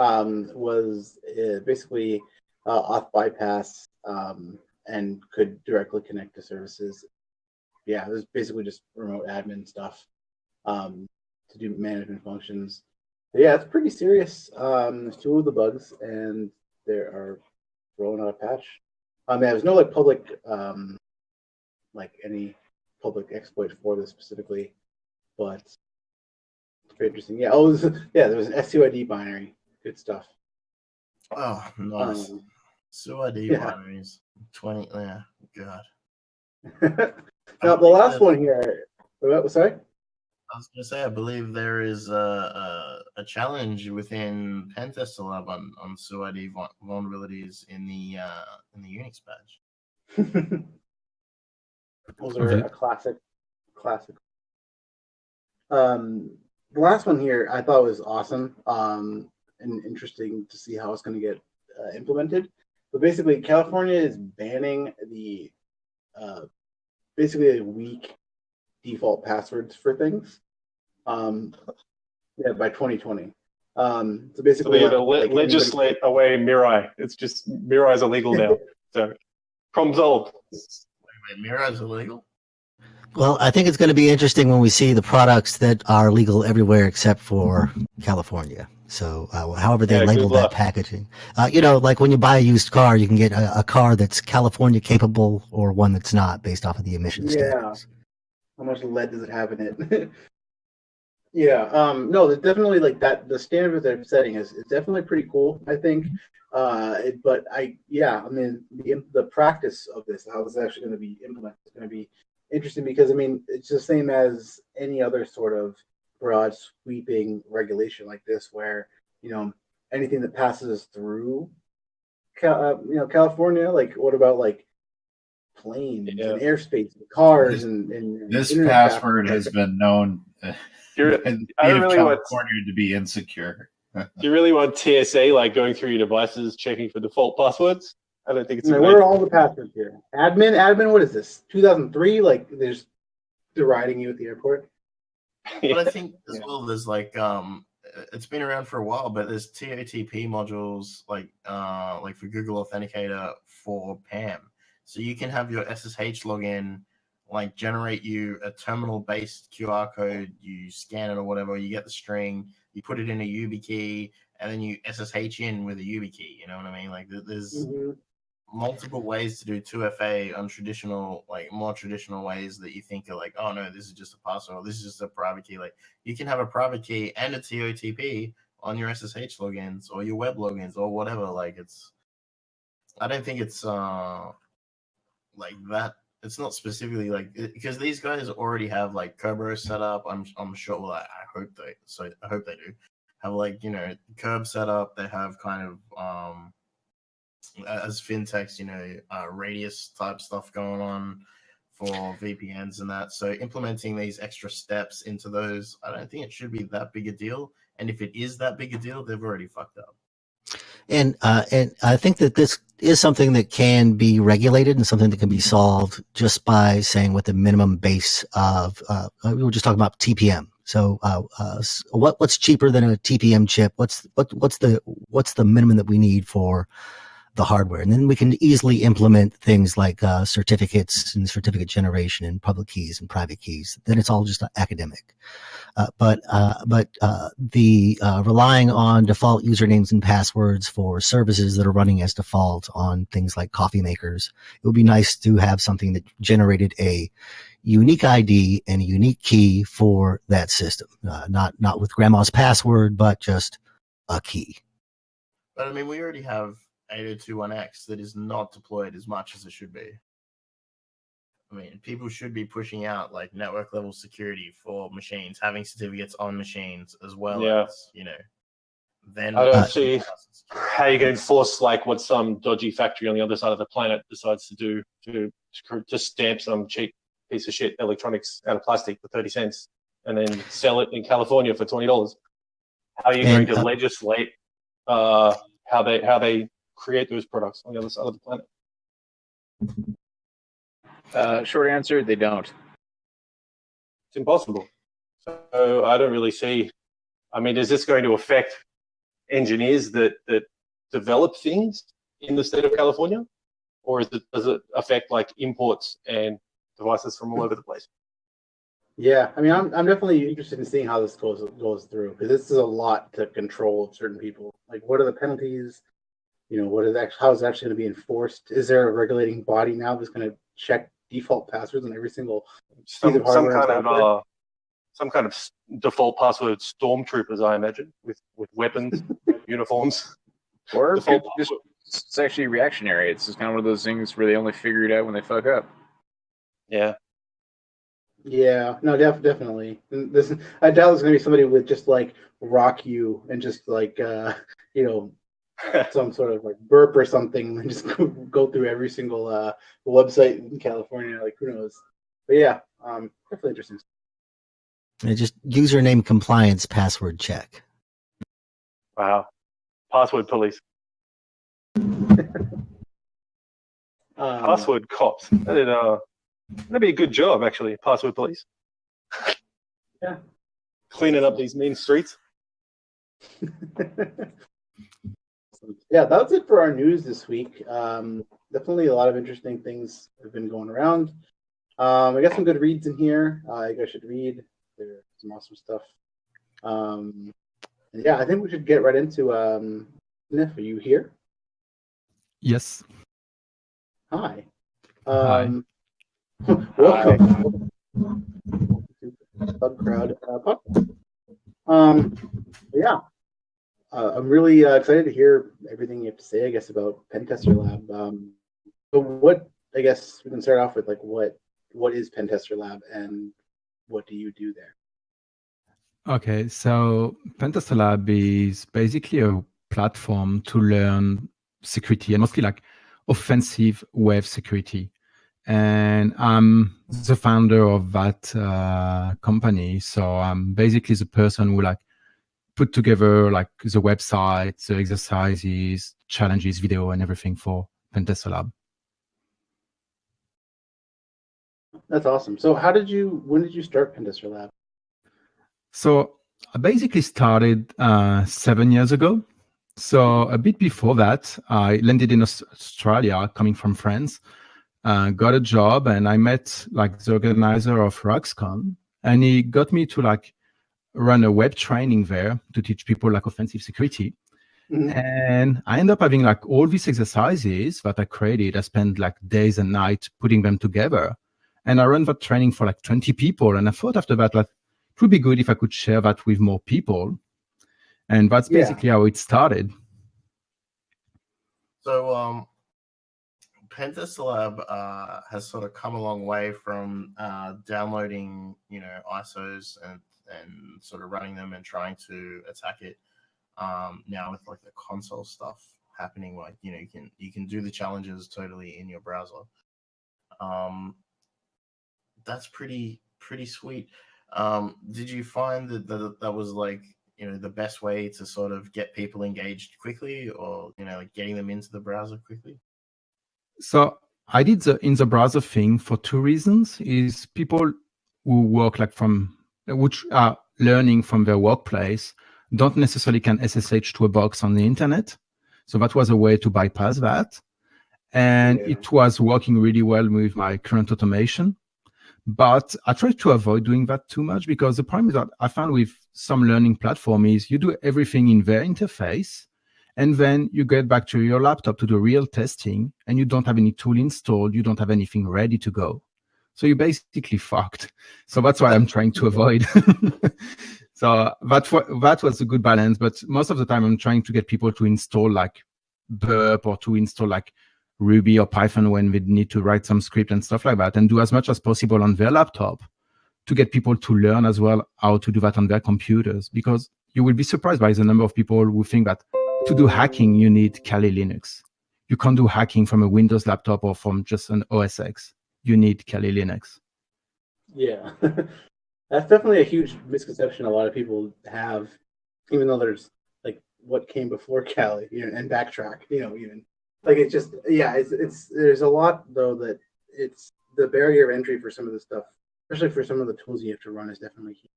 was basically auth bypass and could directly connect to services. Yeah, it was basically just remote admin stuff to do management functions. But yeah, it's pretty serious. There's 2 of the bugs, and they are rolling out a patch. There's no public any public exploit for this specifically, but it's pretty interesting. Yeah. Oh, there was an SUID binary. Good stuff. Oh, nice. SUID binaries. 20. Yeah. God. Now the last one here. Sorry. I was going to say, I believe there is a challenge within PentesterLab on SUID vulnerabilities in the Unix badge. Those are a classic. The last one here I thought was awesome and interesting to see how it's going to get implemented. But basically, California is banning the basically weak default passwords for things. By 2020. So basically, they're going to legislate away Mirai. It's just Mirai is illegal now. So problem solved. Wait, Mirai is illegal? Well, I think it's going to be interesting when we see the products that are legal everywhere except for California. So however they label that packaging. Like when you buy a used car, you can get a car that's California capable or one that's not based off of the emission standards. How much lead does it have in it? No, there's definitely that. The standard they're setting is definitely pretty cool, I think. The practice of this, how it's actually going to be implemented, is going to be interesting because it's the same as any other sort of broad sweeping regulation like this, where anything that passes through California, what about planes and airspace and cars and this password has been known I don't really want California to be insecure. Do you really want TSA like going through your devices, checking for default passwords? I don't think it's. Where are all the passwords here? Admin. What is this? 2003? Like they're deriding you at the airport. But I think as well, there's like it's been around for a while, but there's TOTP modules like for Google Authenticator for PAM, so you can have your SSH login like generate you a terminal-based QR code. You scan it or whatever, you get the string, you put it in a YubiKey, and then you SSH in with a YubiKey. You know what I mean? Like there's multiple ways to do 2FA on more traditional ways that you think are like, oh no, this is just a password, or this is just a private key. Like you can have a private key and a TOTP on your SSH logins or your web logins or whatever. Like I don't think it's like that. It's not specifically like because these guys already have like Kerberos set up. I'm sure. Well, I hope they do have like Curb set up. They have kind of as fintechs, radius type stuff going on for VPNs and that. So implementing these extra steps into those, I don't think it should be that big a deal. And if it is that big a deal, they've already fucked up. And I think that this is something that can be regulated and something that can be solved just by saying what the minimum base of, we were just talking about TPM. So, what's cheaper than a TPM chip? What's the minimum that we need for the hardware? And then we can easily implement things like certificates and certificate generation and public keys and private keys. Then it's all just academic. But the relying on default usernames and passwords for services that are running as default on things like coffee makers, it would be nice to have something that generated a unique ID and a unique key for that system. Not with grandma's password, but just a key. But I mean, we already have 802.1x that is not deployed as much as it should be. I mean, people should be pushing out like network level security for machines, having certificates on machines as well as, then I don't see how you can enforce like what some dodgy factory on the other side of the planet decides to do to stamp some cheap piece of shit electronics out of plastic for 30 cents and then sell it in California for $20. How are you going to legislate how they create those products on the other side of the planet? Short answer, they don't. It's impossible. So I don't really see. I mean, is this going to affect engineers that develop things in the state of California, or does it affect like imports and devices from all over the place? Yeah, I mean, I'm definitely interested in seeing how this goes through, because this is a lot to control of certain people. Like, what are the penalties? How is it actually going to be enforced? Is there a regulating body now that's going to check default passwords on every single some kind of default password stormtroopers, I imagine, with weapons, uniforms. Or it's actually reactionary. It's just kind of one of those things where they only figure it out when they fuck up. Yeah. Yeah, no, definitely. I doubt there's going to be somebody with just like rock you and just like some sort of like burp or something and just go through every single website in California. Like, who knows? But yeah, definitely interesting. And just username compliance password check. Wow. Password police. Password cops. That'd be a good job, actually, password police. Yeah. Cleaning up these mean streets. Yeah, that's it for our news this week. Definitely a lot of interesting things have been going around. I got some good reads in here. You guys should read. There's some awesome stuff. And yeah, I think we should get right into Snyff. Are you here? Yes. Hi. Hi. Welcome to ThugCrowd podcast. Yeah. I'm really excited to hear everything you have to say, I guess, about PentesterLab. So I guess we can start off with, like, what is PentesterLab and what do you do there? Okay, so PentesterLab is basically a platform to learn security, and mostly like offensive web security. and I'm the founder of that company. So I'm basically the person who like put together like the website, the exercises, challenges, video, and everything for PentesterLab. That's awesome. So when did you start PentesterLab? So I basically started 7 years ago. So a bit before that, I landed in Australia, coming from France, got a job, and I met like the organizer of RoxCon, and he got me to like run a web training there to teach people like offensive security. Mm-hmm. And I ended up having like all these exercises that I created. I spent like days and nights putting them together, and I ran that training for like 20 people. And I thought after that, like, it would be good if I could share that with more people. And that's basically how it started. So, PentesterLab has sort of come a long way from downloading, ISOs and sort of running them and trying to attack it. Now with like the console stuff happening, like you can do the challenges totally in your browser. That's pretty sweet. Did you find that was like the best way to sort of get people engaged quickly, or like getting them into the browser quickly? So I did the in the browser thing for two reasons. Is people who work like which are learning from their workplace don't necessarily can SSH to a box on the internet. So that was a way to bypass that. And it was working really well with my current automation. But I try to avoid doing that too much, because the problem is that I found with some learning platform is you do everything in their interface, and then you get back to your laptop to do real testing, and you don't have any tool installed, you don't have anything ready to go. So you're basically fucked. So that's why I'm trying to avoid. So that was a good balance. But most of the time I'm trying to get people to install like Burp or to install like Ruby or Python when they need to write some script and stuff like that, and do as much as possible on their laptop to get people to learn as well how to do that on their computers. Because you will be surprised by the number of people who think that to do hacking, you need Kali Linux. You can't do hacking from a Windows laptop or from just an OS X. You need Kali Linux. Yeah, that's definitely a huge misconception a lot of people have, even though there's like what came before Kali, and Backtrack, even. Like it's just it's there's a lot though that it's the barrier of entry for some of the stuff, especially for some of the tools you have to run, is definitely huge.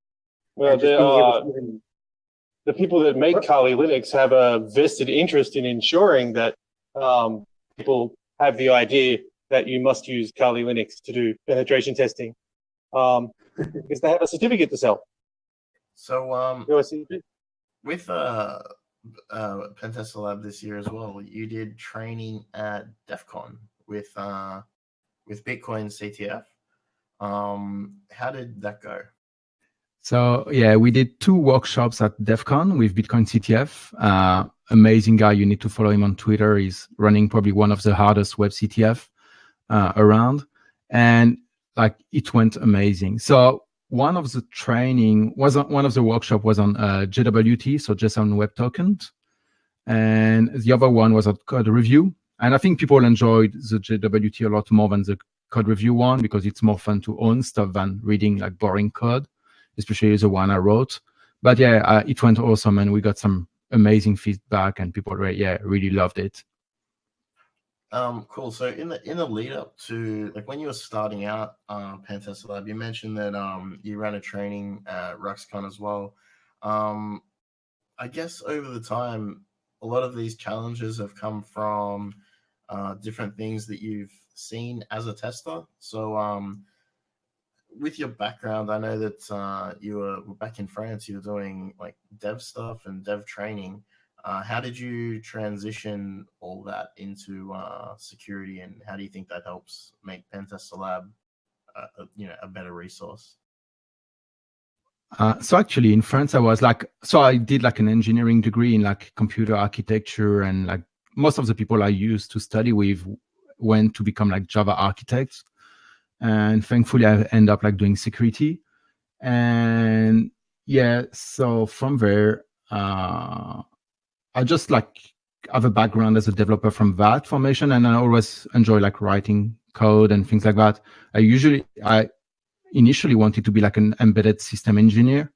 Well, the people that make Kali Linux have a vested interest in ensuring that people have the idea that you must use Kali Linux to do penetration testing, because they have a certificate to sell. So with PentesterLab this year as well, you did training at DEF CON with Bitcoin CTF. How did that go? So yeah, we did 2 workshops at DEF CON with Bitcoin CTF. Amazing guy. You need to follow him on Twitter. He's running probably one of the hardest web CTF around, and like it went amazing. So one of the workshop was on JWT, so JSON Web Tokens, and the other one was on code review. And I think people enjoyed the JWT a lot more than the code review one, because it's more fun to own stuff than reading like boring code, especially the one I wrote. But yeah, it went awesome, and we got some amazing feedback, and people really loved it. Cool. So in the lead up to like when you were starting out PentesterLab, you mentioned that you ran a training at RoxCon as well. I guess over the time, a lot of these challenges have come from different things that you've seen as a tester. So with your background, I know that you were back in France, you were doing like dev stuff and dev training. How did you transition all that into security, and how do you think that helps make PentesterLab a better resource? So actually in France, I did like an engineering degree in like computer architecture, and like most of the people I used to study with went to become like Java architects, and thankfully I end up like doing security. And yeah, so from there, I just like have a background as a developer from that formation, and I always enjoy like writing code and things like that. I initially wanted to be like an embedded system engineer,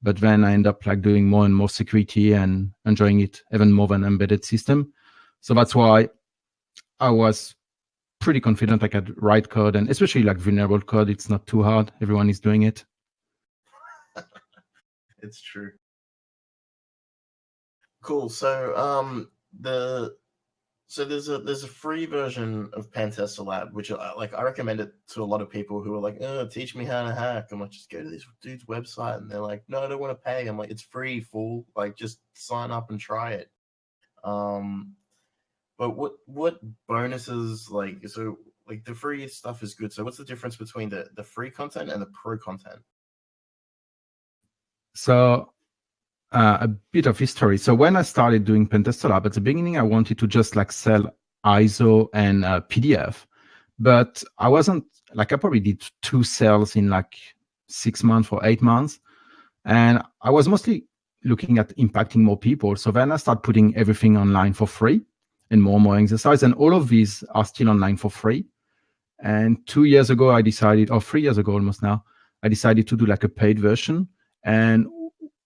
but then I end up like doing more and more security and enjoying it even more than embedded system. So that's why I was pretty confident I could write code, and especially like vulnerable code. It's not too hard. Everyone is doing it. It's true. Cool. So there's a free version of PentesterLab, which I recommend it to a lot of people who are like, teach me how to hack. I'm like, just go to this dude's website, and they're like, no, I don't want to pay. I'm like, it's free, fool. Like, just sign up and try it. But what bonuses, like, so like the free stuff is good. So what's the difference between the free content and the pro content? So a bit of history. So when I started doing PentesterLab at the beginning, I wanted to just like sell ISO and PDF, but I wasn't like, I probably did 2 sales in like 6 months or 8 months. And I was mostly looking at impacting more people. So then I started putting everything online for free and more exercise. And all of these are still online for free. And 2 years ago, I decided, or 3 years ago almost now, I decided to do like a paid version. And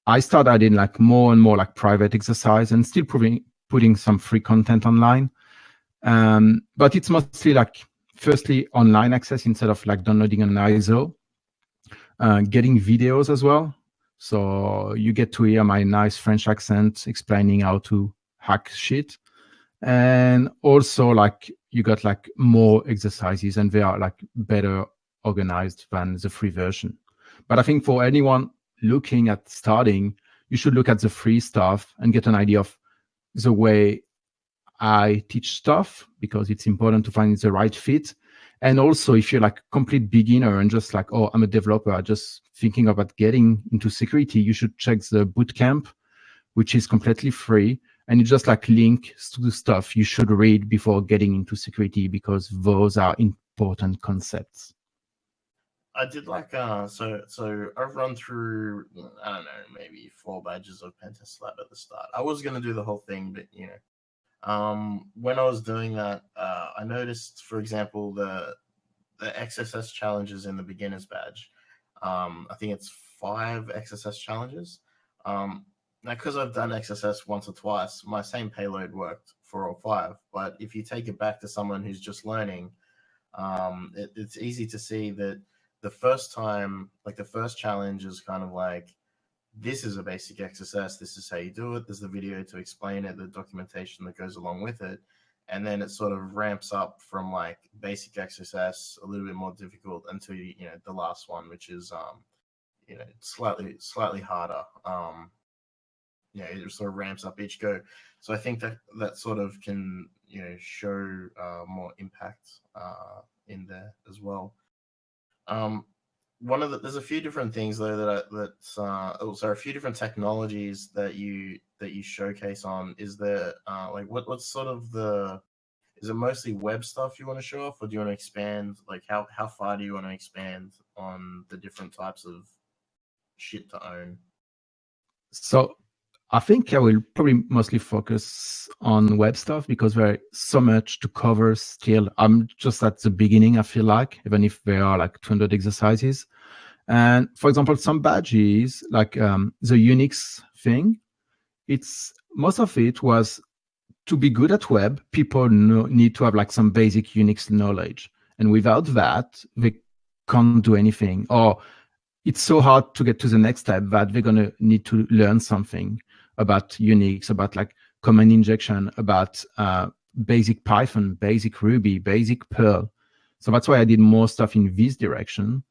I started adding like more and more like private exercise and still putting some free content online. But it's mostly like, firstly, online access instead of like downloading an ISO, getting videos as well. So you get to hear my nice French accent explaining how to hack shit. And also like you got like more exercises, and they are like better organized than the free version. But I think for anyone looking at starting, you should look at the free stuff and get an idea of the way I teach stuff, because it's important to find the right fit. And also, if you're like a complete beginner and just like, oh, I'm a developer, just thinking about getting into security, you should check the bootcamp, which is completely free. And it just like links to the stuff you should read before getting into security, because those are important concepts. I did like so I've run through, I don't know, maybe 4 badges of PentesterLab at the start. I was gonna do the whole thing, but when I was doing that, I noticed, for example, the XSS challenges in the beginner's badge. I think it's 5 XSS challenges. Now, because I've done XSS once or twice, my same payload worked for all 5. But if you take it back to someone who's just learning, it's easy to see that the first time, like the first challenge is kind of like, this is a basic XSS, this is how you do it, there's the video to explain it, the documentation that goes along with it. And then it sort of ramps up from like basic XSS, a little bit more difficult, until the last one, which is slightly harder. It sort of ramps up each go. So I think that sort of can show more impact in there as well. There's a few different things though a few different technologies that you showcase on. Is there what's sort of is it mostly web stuff you want to show off, or do you want to expand? Like how far do you want to expand on the different types of shit to own? So I think I will probably mostly focus on web stuff, because there's so much to cover still. I'm just at the beginning, I feel like, even if there are like 200 exercises. And for example, some badges, like the Unix thing, most of it was to be good at web, people need to have like some basic Unix knowledge. And without that, they can't do anything. Or it's so hard to get to the next step that they're going to need to learn something about Unix, about like command injection, about basic Python, basic Ruby, basic Perl. So that's why I did more stuff in this direction.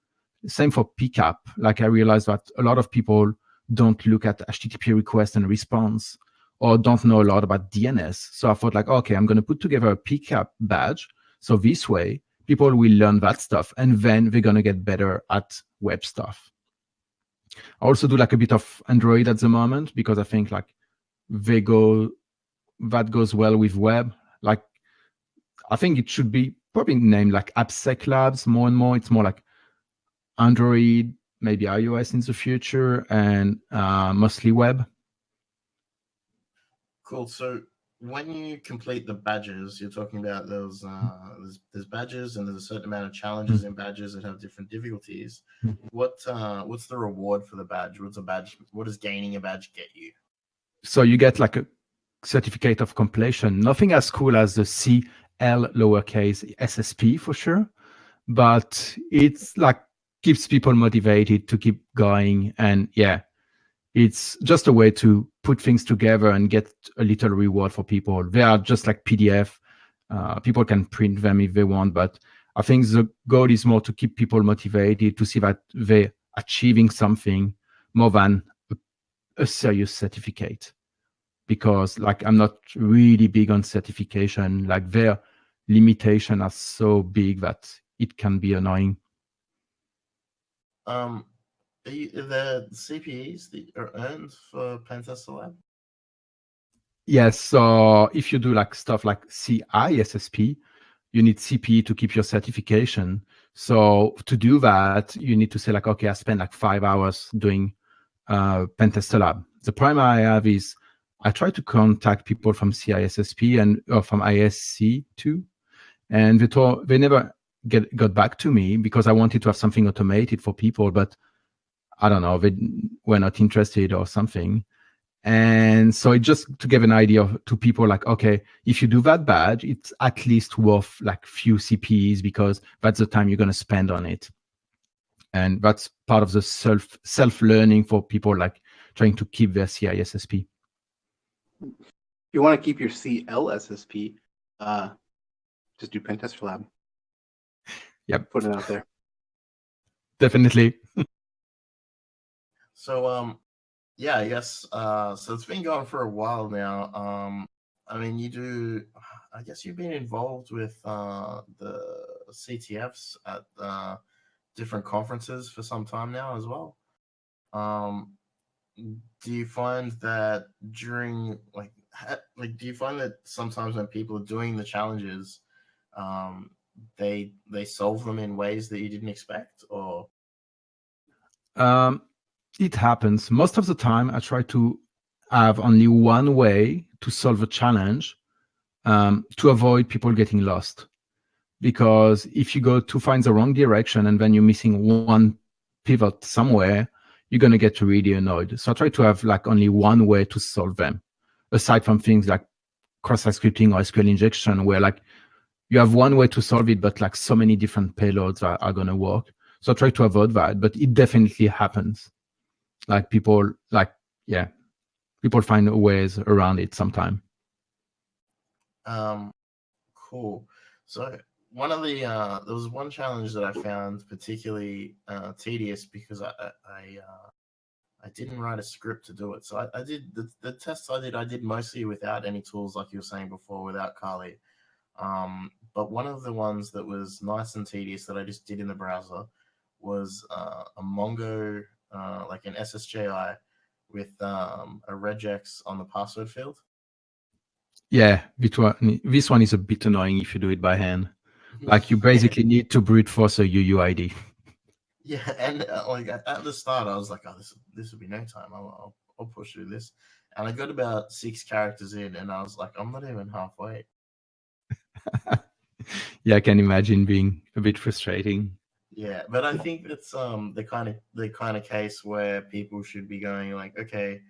Same for PCAP. Like I realized that a lot of people don't look at HTTP request and response, or don't know a lot about DNS. So I thought like, okay, I'm going to put together a PCAP badge. So this way, people will learn that stuff, and then they're going to get better at web stuff. I also do like a bit of Android at the moment, because I think like that goes well with web. Like I think it should be probably named like AppSec Labs more and more. It's more like Android, maybe iOS in the future, and mostly web. Cool. So when you complete the badges, you're talking about there's badges and there's a certain amount of challenges in badges that have different difficulties. What's the reward for the badge? What does gaining a badge get you? So you get like a certificate of completion. Nothing as cool as the CL lowercase SSP for sure, but it's like keeps people motivated to keep going. And yeah, it's just a way to put things together and get a little reward for people. They are just like PDF. People can print them if they want, but I think the goal is more to keep people motivated to see that they're achieving something more than a serious certificate. Because like I'm not really big on certification. Like their limitations are so big that it can be annoying. The CPEs that are earned for PentesterLab? Yes, so if you do like stuff like CISSP, you need CPE to keep your certification. So to do that, you need to say like, okay, I spend like 5 hours doing PentesterLab. The problem I have is I try to contact people from CISSP and from ISC too, and they never got back to me because I wanted to have something automated for people, but I don't know, they were not interested or something. And so it just to give an idea to people like, okay, if you do that badge, it's at least worth like few CPEs because that's the time you're going to spend on it. And that's part of the self-learning for people like trying to keep their CISSP. If you want to keep your CLSSP, just do PentesterLab. Yep. Put it out there. Definitely. So, yeah, I guess, so it's been going for a while now. I mean, I guess you've been involved with the CTFs at different conferences for some time now as well. Do you find that do you find that sometimes when people are doing the challenges, they solve them in ways that you didn't expect, or? It happens. Most of the time, I try to have only one way to solve a challenge to avoid people getting lost. Because if you go to find the wrong direction and then you're missing one pivot somewhere, you're going to get really annoyed. So I try to have like only one way to solve them, aside from things like cross-site scripting or SQL injection, where like you have one way to solve it, but like so many different payloads are going to work. So I try to avoid that, but it definitely happens. Like people find ways around it sometime. Cool. So one of the there was one challenge that I found particularly tedious because I didn't write a script to do it. So I did the tests I did mostly without any tools, like you were saying before, without Kali. But one of the ones that was nice and tedious that I just did in the browser was a Mongo, like an SSJI with a regex on the password field. Yeah, this one is a bit annoying if you do it by hand. Like you basically need to brute force a UUID. Yeah, and like at the start, I was like, "Oh, this will be no time. I'll push through this." And I got about 6 characters in, and I was like, "I'm not even halfway." Yeah, I can imagine being a bit frustrating. Yeah, but I think that's the kind of case where people should be going like, okay,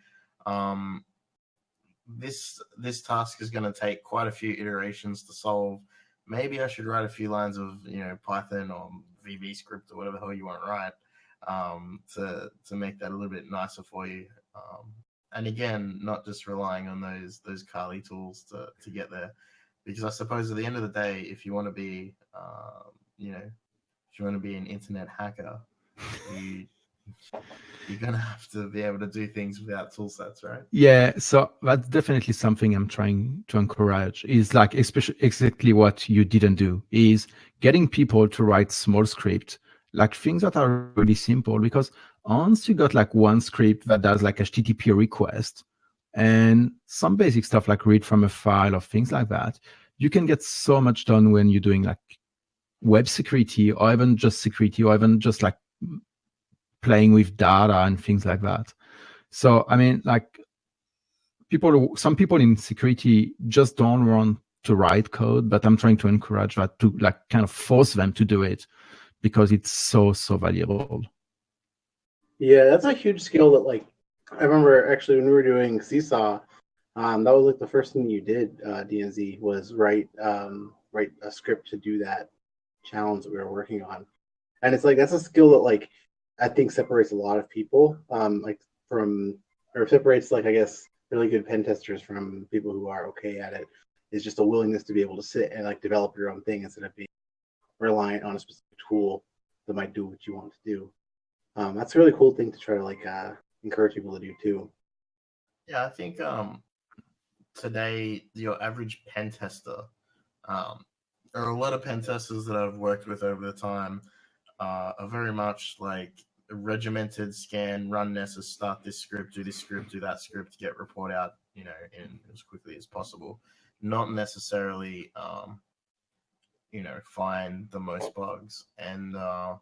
this task is going to take quite a few iterations to solve. Maybe I should write a few lines of Python or VB script or whatever the hell you want to write to make that a little bit nicer for you. And again, not just relying on those Kali tools to get there, because I suppose at the end of the day, if you want to be if you want to be an internet hacker, you're going to have to be able to do things without tool sets, right? Yeah, so that's definitely something I'm trying to encourage, is like especially exactly what you didn't do, is getting people to write small script, like things that are really simple, because once you got like one script that does like HTTP request and some basic stuff like read from a file or things like that, you can get so much done when you're doing like web security or even just security or even just like playing with data and things like that. So, I mean, like some people in security just don't want to write code, but I'm trying to encourage that, to like kind of force them to do it, because it's so valuable. Yeah, that's a huge skill that, like, I remember actually when we were doing Seesaw, that was like the first thing you did, DNZ, was write a script to do that challenge that we were working on. And it's like, that's a skill that, like, I think separates a lot of people, separates, like, I guess, really good pen testers from people who are okay at it, is just a willingness to be able to sit and, like, develop your own thing instead of being reliant on a specific tool that might do what you want to do. That's a really cool thing to try to, like, encourage people to do too. Yeah, I think today your average pen tester, there are a lot of pen testers that I've worked with over the time, are very much like a regimented scan, run Nessus, start this script, do that script, get report out, in as quickly as possible. Not necessarily, find the most bugs. And I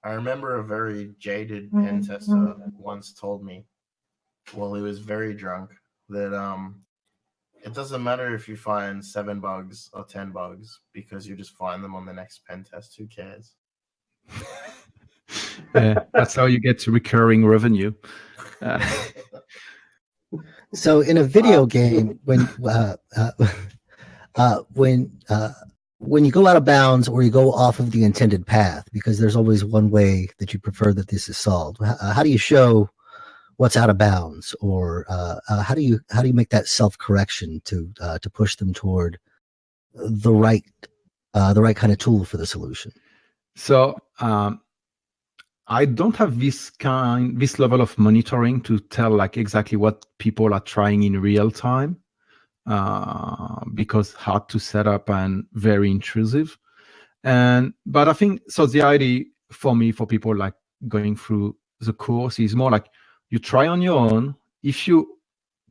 remember a very jaded pen tester once told me, while he was very drunk, that it doesn't matter if you find 7 bugs or 10 bugs, because you just find them on the next pen test. Who cares? Yeah, that's how you get recurring revenue. So in a video game, when you go out of bounds or you go off of the intended path, because there's always one way that you prefer that this is solved, how do you show what's out of bounds, or how do you make that self-correction to push them toward the right kind of tool for the solution? So I don't have this level of monitoring to tell like exactly what people are trying in real time, because hard to set up and very intrusive. But I think so. The idea for people like going through the course is more like, you try on your own. If you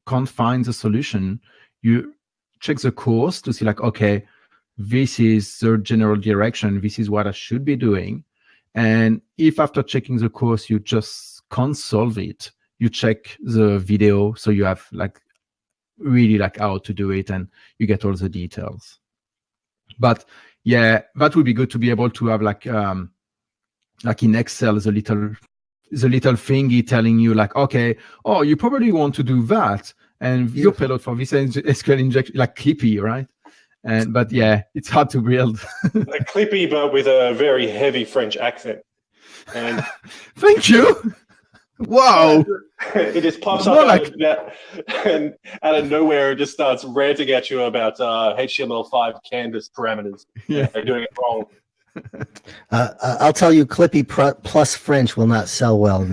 can't find the solution, you check the course to see like, okay, this is the general direction. This is what I should be doing. And if after checking the course, you just can't solve it, you check the video. So you have like really like how to do it, and you get all the details. But yeah, that would be good to be able to have like in Excel, the little thingy telling you like, okay, oh, you probably want to do that, and your payload for this SQL injection, like Clippy, right? But yeah, it's hard to build. Like Clippy, but with a very heavy French accent. And thank you. Wow. It just pops up and out of nowhere, it just starts ranting at you about HTML5 canvas parameters. Yeah, they're doing it wrong. I'll tell you, Clippy plus French will not sell well.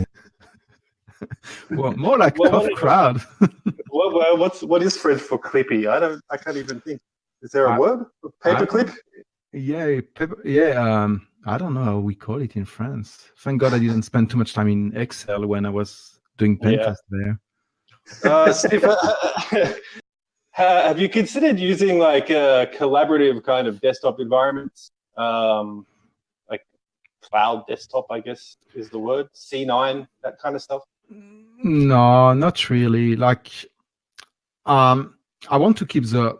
Well, more like ThugCrowd. What is French for Clippy? I can't even think. Is there a word? Paperclip? Yeah. I don't know how we call it in France. Thank God I didn't spend too much time in Excel when I was doing pen test there. Snyff, have you considered using like collaborative kind of desktop environments? Like cloud desktop, I guess is the word. C9, that kind of stuff? No, not really. Like, I want to keep the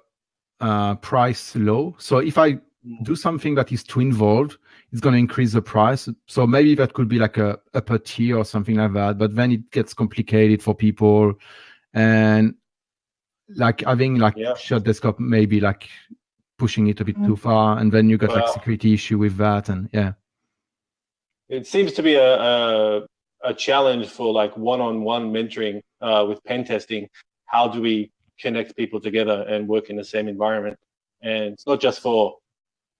price low. So if I do something that is too involved, it's going to increase the price. So maybe that could be like a upper tier or something like that. But then it gets complicated for people, and like having like shared desktop, maybe like pushing it a bit too far, and then you got like security issue with that, and yeah. It seems to be a challenge for like one-on-one mentoring with pen testing. How do we connect people together and work in the same environment? And it's not just for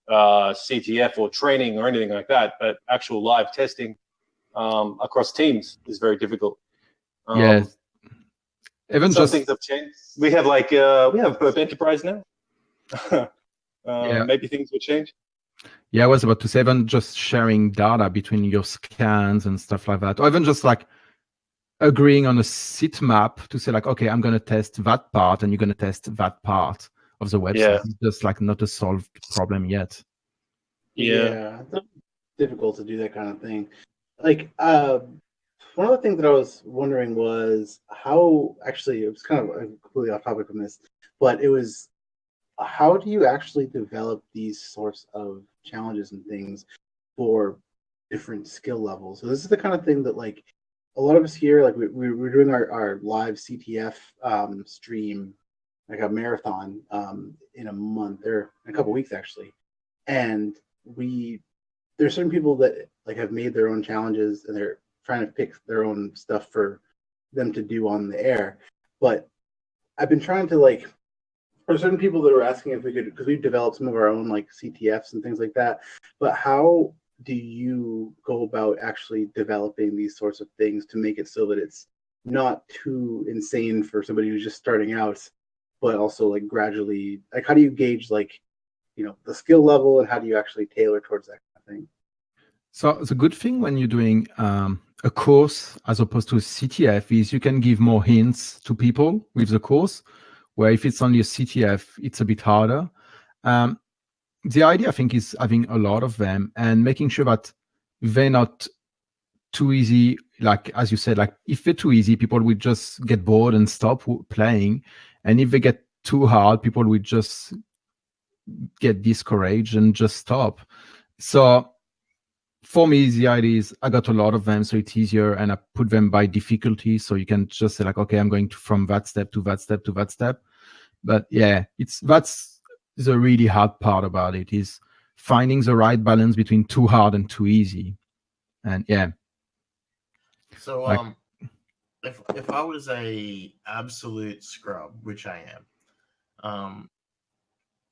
CTF or training or anything like that, but actual live testing across teams is very difficult. Yes. Even some things have changed. We have Burp Enterprise now. Maybe things will change. Yeah, I was about to say, even just sharing data between your scans and stuff like that, or even just like agreeing on a sitemap to say like, okay, I'm going to test that part and you're going to test that part of the website. Yeah. It's just like not a solved problem yet. Yeah, it's difficult to do that kind of thing. Like one of the things that I was wondering was how, actually, it was kind of completely off topic from this, but it was how do you actually develop these sorts of challenges and things for different skill levels? So this is the kind of thing that like a lot of us here, like we're doing our live CTF stream, like a marathon in a month or in a couple weeks actually, and there's certain people that like have made their own challenges and they're trying to pick their own stuff for them to do on the air. But I've been trying to like, for certain people that are asking if we could, because we've developed some of our own like CTFs and things like that. But how do you go about actually developing these sorts of things to make it so that it's not too insane for somebody who's just starting out, but also like gradually, like how do you gauge like, you know, the skill level and how do you actually tailor towards that kind of thing? So the good thing when you're doing a course as opposed to a CTF is you can give more hints to people with the course, where if it's only a CTF, it's a bit harder. The idea, I think, is having a lot of them and making sure that they're not too easy. Like, as you said, like if they're too easy, people will just get bored and stop playing. And if they get too hard, people will just get discouraged and just stop. So for me, the idea is I got a lot of them, so it's easier, and I put them by difficulty, so you can just say like, okay, I'm going from that step to that step to that step. But yeah, that's the really hard part about it, is finding the right balance between too hard and too easy. And yeah. So if I was a absolute scrub, which I am,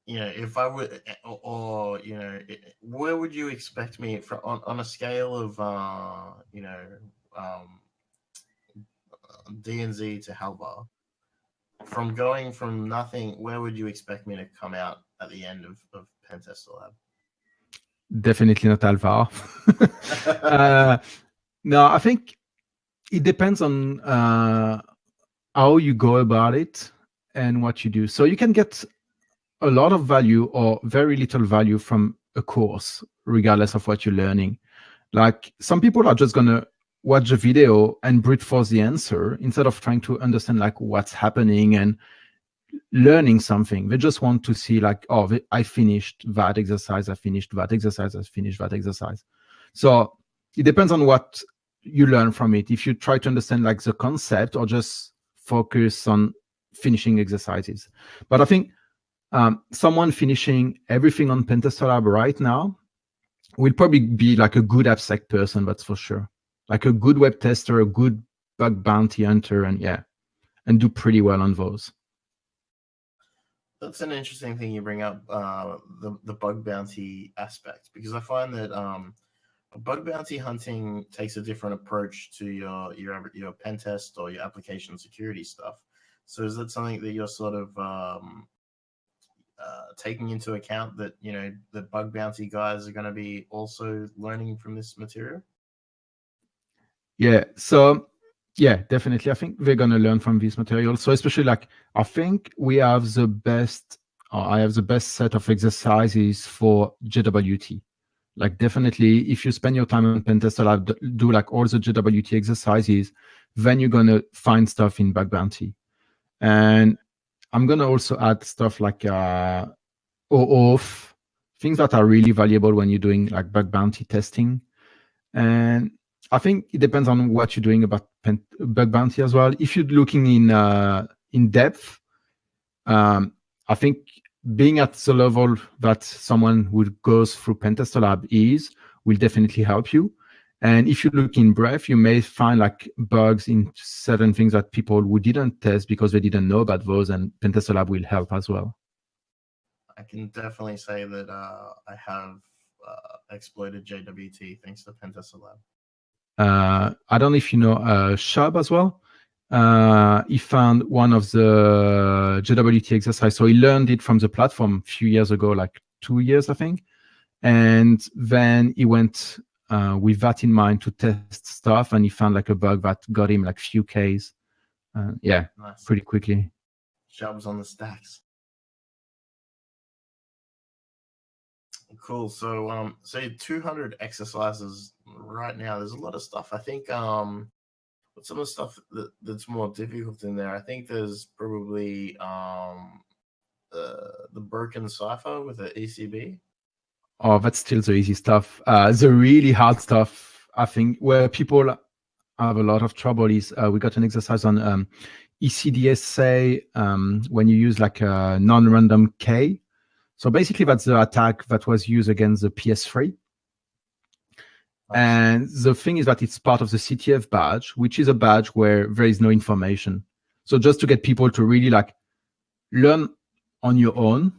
you know, if I would, or you know, where would you expect me from on a scale of you know, DNZ to Halvar? From going from nothing, where would you expect me to come out at the end of PentesterLab? Definitely not Halvar. No, I think it depends on how you go about it and what you do. So you can get a lot of value or very little value from a course, regardless of what you're learning. Like some people are just gonna watch a video and brute force the answer instead of trying to understand like what's happening and learning something. They just want to see like, oh, I finished that exercise, I finished that exercise, I finished that exercise. So it depends on what you learn from it. If you try to understand like the concept or just focus on finishing exercises. But I think someone finishing everything on PentesterLab right now will probably be like a good AppSec person, that's for sure. Like a good web tester, a good bug bounty hunter, and yeah, and do pretty well on those. That's an interesting thing you bring up, the bug bounty aspect, because I find that bug bounty hunting takes a different approach to your pen test or your application security stuff. So is that something that you're sort of taking into account, that you know the bug bounty guys are going to be also learning from this material? Yeah, so yeah, definitely. I think they're going to learn from this material. So especially like, I think we have the best, I have the best set of exercises for JWT. Like definitely, if you spend your time on PentesterLab, do like all the JWT exercises, then you're going to find stuff in bug bounty. And I'm going to also add stuff like OAuth, things that are really valuable when you're doing like bug bounty testing. And I think it depends on what you're doing about bug bounty as well. If you're looking in depth, I think being at the level that someone who goes through PentesterLab will definitely help you. And if you look in breadth, you may find like bugs in certain things that people who didn't test because they didn't know about those, and PentesterLab will help as well. I can definitely say that I have exploited JWT thanks to PentesterLab. I don't know if you know Shab as well. He found one of the JWT exercise. So he learned it from the platform a few years ago, like 2 years, I think. And then he went with that in mind to test stuff, and he found like a bug that got him like few Ks. Yeah, nice. Pretty quickly. Shab's on the stacks. Cool. So, say 200 exercises right now. There's a lot of stuff. I think But some of the stuff that's more difficult in there, I think there's probably the broken cipher with the ECB. Oh, that's still the easy stuff. The really hard stuff, I think, where people have a lot of trouble is we got an exercise on ECDSA when you use like a non-random K. So basically, that's the attack that was used against the PS3. And the thing is that it's part of the CTF badge, which is a badge where there is no information. So just to get people to really like learn on your own,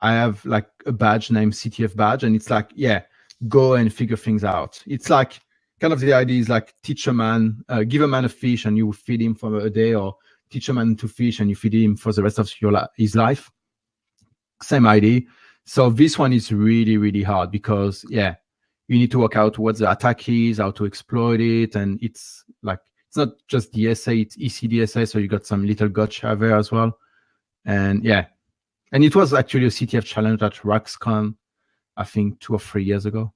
I have like a badge named CTF badge, and it's like, yeah, go and figure things out. It's like kind of the idea is like teach a man, give a man a fish and you feed him for a day, or teach a man to fish and you feed him for the rest of his life. Same idea. So this one is really, really hard because, yeah, you need to work out what the attack is, how to exploit it. And it's like, it's not just DSA, it's ECDSA. So you got some little gotcha there as well. And yeah. And it was actually a CTF challenge at RaxCon, I think 2 or 3 years ago.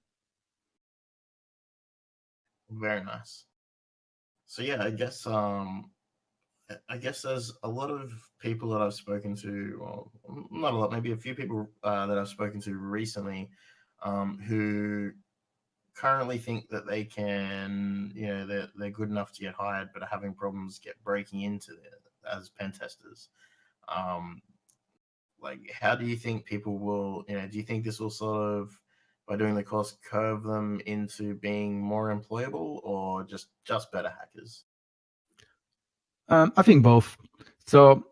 Very nice. So yeah, I guess there's a lot of people that I've spoken to, well, not a lot, maybe a few people that I've spoken to recently, who currently think that they can, they're good enough to get hired, but are having problems breaking into it as pen testers. Like, how do you think people will, do you think this will sort of, by doing the course, curve them into being more employable, or just better hackers? I think both. So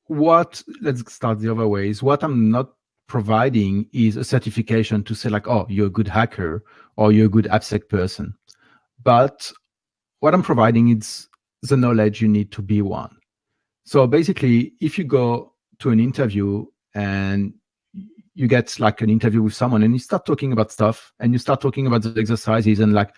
let's start the other way, is what I'm not providing is a certification to say like, oh, you're a good hacker or you're a good AppSec person. But what I'm providing is the knowledge you need to be one. So basically, if you go to an interview and you get like an interview with someone and you start talking about stuff and you start talking about the exercises and like,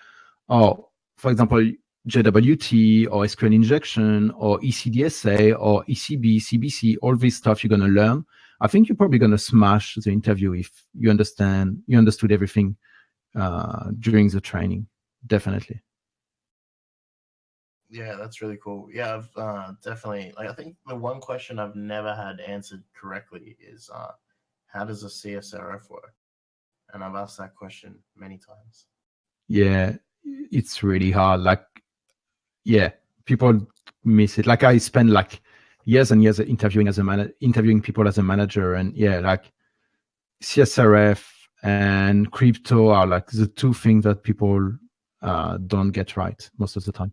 oh, for example, JWT or SQL injection or ECDSA or ECB, CBC, all this stuff you're going to learn, I think you're probably going to smash the interview if you understood everything during the training. Definitely. Yeah, that's really cool. Yeah, I've definitely, like, I think the one question I've never had answered correctly is how does a CSRF work? And I've asked that question many times. Yeah, it's really hard. Like, yeah, people miss it. Like I spent like years and years interviewing people as a manager, and yeah, like CSRF and crypto are like the two things that people don't get right most of the time.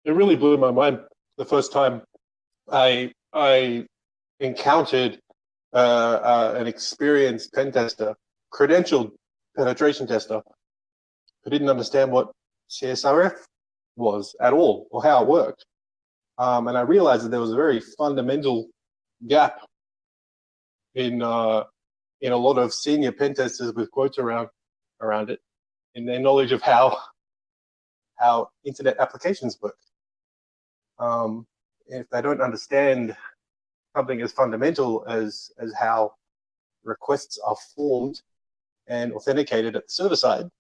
It really blew my mind the first time I encountered an experienced pen tester, credentialed penetration tester, who didn't understand what CSRF was at all or how it worked. And I realized that there was a very fundamental gap in a lot of senior pen testers with quotes around it, in their knowledge of how internet applications work. If they don't understand something as fundamental as how requests are formed and authenticated at the server side,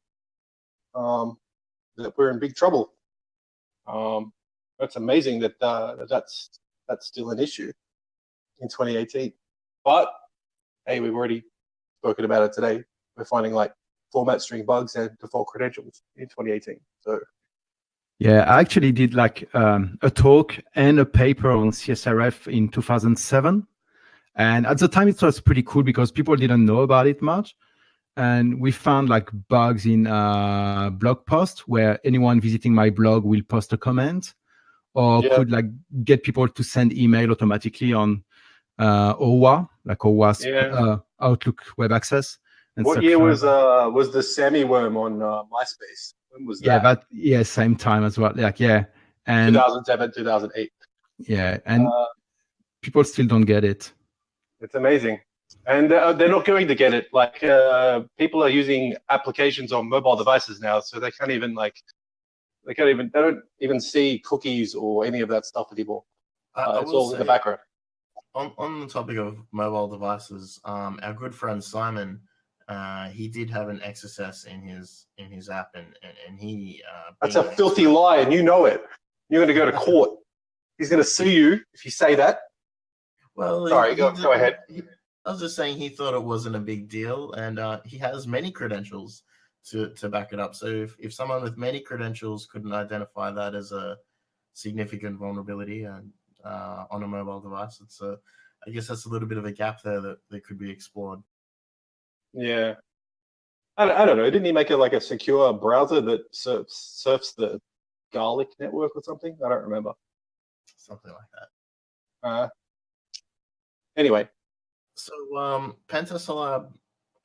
that we're in big trouble. That's amazing that that's still an issue in 2018. But hey, we've already spoken about it today. We're finding like format string bugs and default credentials in 2018. So yeah, I actually did like a talk and a paper on CSRF in 2007. And at the time, it was pretty cool because people didn't know about it much. And we found like bugs in blog posts where anyone visiting my blog will post a comment, or could like get people to send email automatically on OWA, like OWA's Outlook Web Access. And what year was the Sammy worm on MySpace? When was that? Same time as well. Like, yeah. And 2007, 2008. Yeah. And people still don't get it. It's amazing. And they're not going to get it. Like, people are using applications on mobile devices now, so they don't even see cookies or any of that stuff anymore. It's all in the background. On the topic of mobile devices, our good friend Simon he did have an XSS in his app, and he. That's a filthy lie, and you know it. You're going to go to court. He's going to sue you if you say that. Well, sorry, go ahead. I was just saying he thought it wasn't a big deal, and he has many credentials to back it up. So if someone with many credentials couldn't identify that as a significant vulnerability on a mobile device, I guess that's a little bit of a gap there that could be explored. Yeah. I don't know. Didn't he make it like a secure browser that surfs the Garlic network or something? I don't remember. Something like that. Anyway. So PentesterLab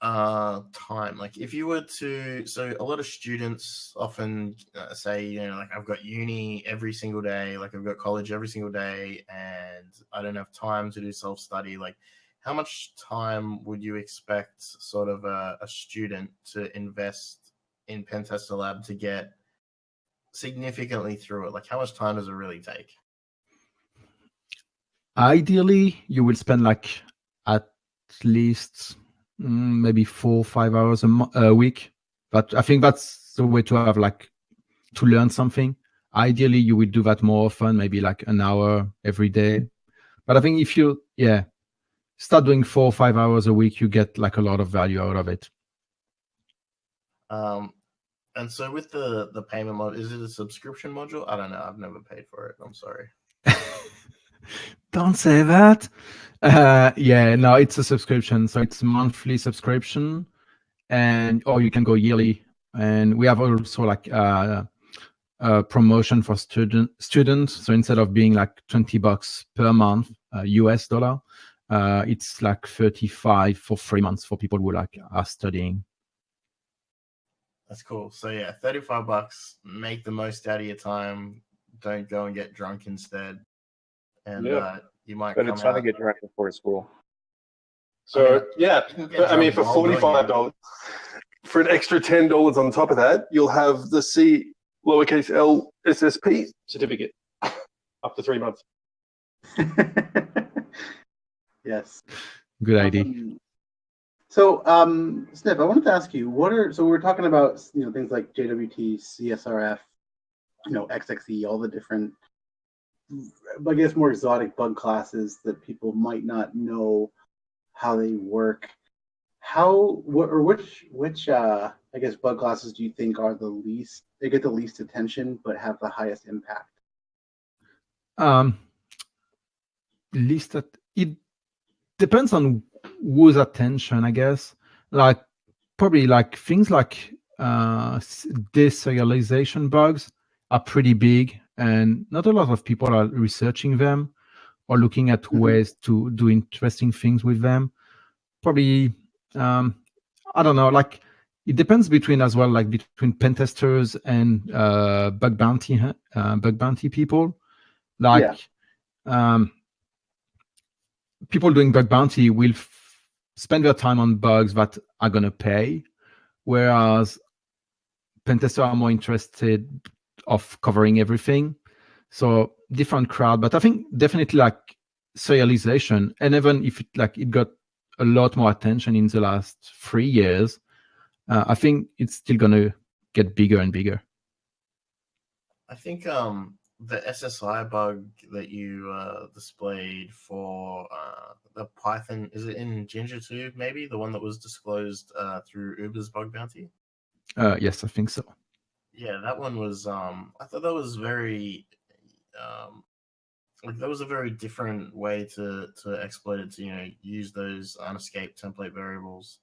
time, like if you were to, so a lot of students often say, like I've got uni every single day, like I've got college every single day, and I don't have time to do self-study. Like how much time would you expect sort of a student to invest in PentesterLab to get significantly through it? Like how much time does it really take? Ideally, you will spend like at least maybe 4 or 5 hours a week. But I think that's the way to have to learn something. Ideally, you will do that more often, maybe like an hour every day. But I think if you, start doing 4 or 5 hours a week, you get like a lot of value out of it. And so with the payment module, is it a subscription module? I don't know. I've never paid for it. I'm sorry. Don't say that. No, it's a subscription. So it's monthly subscription, or you can go yearly. And we have also like a promotion for students. So instead of being like $20 per month, US dollar, it's like 35 for 3 months for people who are studying. That's cool. So yeah, $35. Make the most out of your time. Don't go and get drunk instead. And you might. But it's fun to get drunk before school. So for $45, for an extra $10 on top of that, you'll have the C lowercase L SSP certificate up to 3 months. Yes. Good idea. So, Snyff, I wanted to ask you, we're talking about, things like JWT, CSRF, XXE, all the different, I guess, more exotic bug classes that people might not know how they work. Which I guess bug classes do you think are they get the least attention but have the highest impact? It depends on whose attention, I guess. Like probably like things like deserialization bugs are pretty big, and not a lot of people are researching them or looking at ways to do interesting things with them. Probably, I don't know, like it depends between pen testers and bug bounty people. People doing bug bounty will spend their time on bugs that are going to pay, whereas pen testers are more interested of covering everything. So different crowd, but I think definitely like serialization, and even if it got a lot more attention in the last 3 years, I think it's still going to get bigger and bigger. I think the SSI bug that you displayed for the Python, is it in Ginger 2, maybe? The one that was disclosed through Uber's bug bounty? Yes, I think so. Yeah, that one was, I thought that was very, that was a very different way to exploit it, to, use those unescaped template variables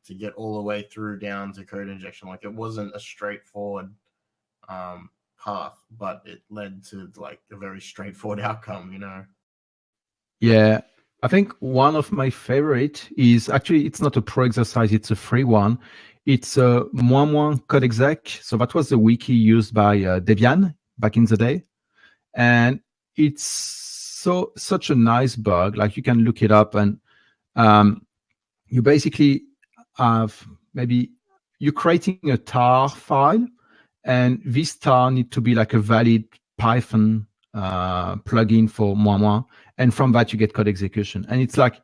to get all the way through down to code injection. Like it wasn't a straightforward path, but it led to a very straightforward outcome, Yeah, I think one of my favorite is actually, it's not a pro exercise, it's a free one. It's a code exec. So that was the wiki used by Debian back in the day. And it's such a nice bug. Like you can look it up, and you basically have you're creating a tar file, and this tar need to be like a valid Python plugin for and from that you get code execution. And it's like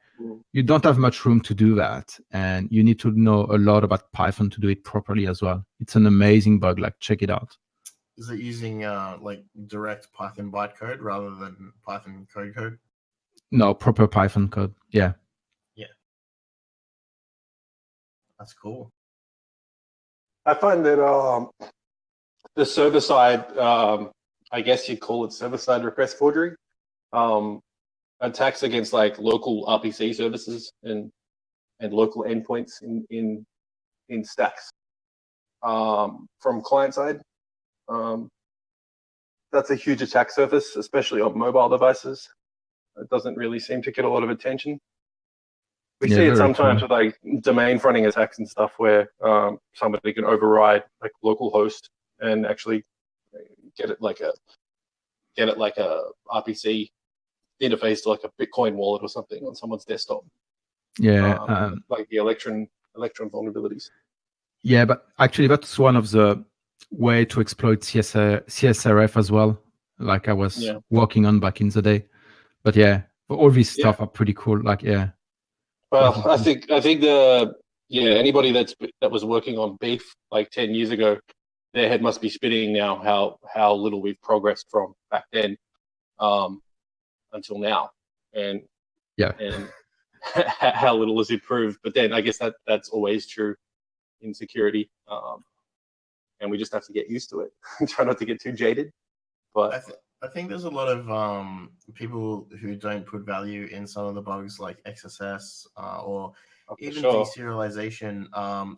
you don't have much room to do that, and you need to know a lot about Python to do it properly as well. It's an amazing bug. Like, check it out. Is it using like direct Python bytecode rather than Python code? No, proper Python code. Yeah. Yeah. That's cool. I find that the server side, I guess you'd call it server side request forgery, attacks against like local RPC services and local endpoints in stacks from client side. That's a huge attack surface, especially on mobile devices. It doesn't really seem to get a lot of attention. We see it sometimes with like domain fronting attacks and stuff where somebody can override like local host and actually get it like a RPC interface to like a Bitcoin wallet or something on someone's desktop. Yeah, like the Electron vulnerabilities. Yeah, but actually that's one of the way to exploit CSRF as well. Like I was working on back in the day. But yeah, all these stuff are pretty cool. Like Well, I think anybody that was working on beef like 10 years ago, their head must be spinning now how little we've progressed from back then until now, and how little has improved. But then I guess that's always true in security, and we just have to get used to it and try not to get too jaded. But I think there's a lot of people who don't put value in some of the bugs like XSS or even deserialization.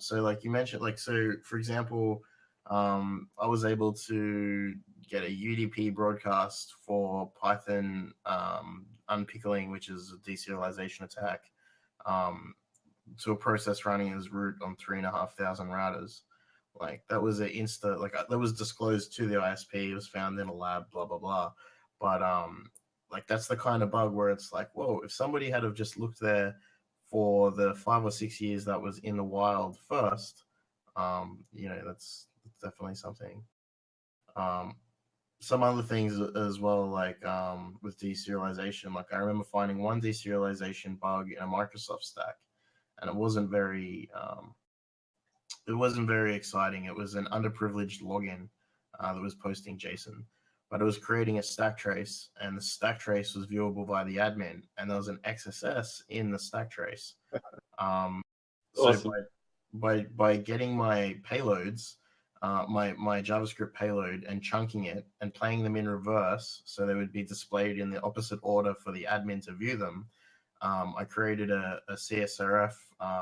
So like you mentioned, like, so for example, I was able to get a UDP broadcast for Python unpickling, which is a deserialization attack, to a process running as root on 3,500 routers. Like that was that was disclosed to the ISP. It was found in a lab, blah blah blah. But like that's the kind of bug where it's like, whoa! If somebody had have just looked there for the 5 or 6 years that was in the wild first, that's definitely something. Some other things as well, like with deserialization. Like I remember finding one deserialization bug in a Microsoft stack, and it wasn't very exciting. It was an underprivileged login that was posting JSON, but it was creating a stack trace, and the stack trace was viewable by the admin, and there was an XSS in the stack trace. Awesome. So by getting my payloads, my JavaScript payload, and chunking it and playing them in reverse so they would be displayed in the opposite order for the admin to view them, I created a CSRF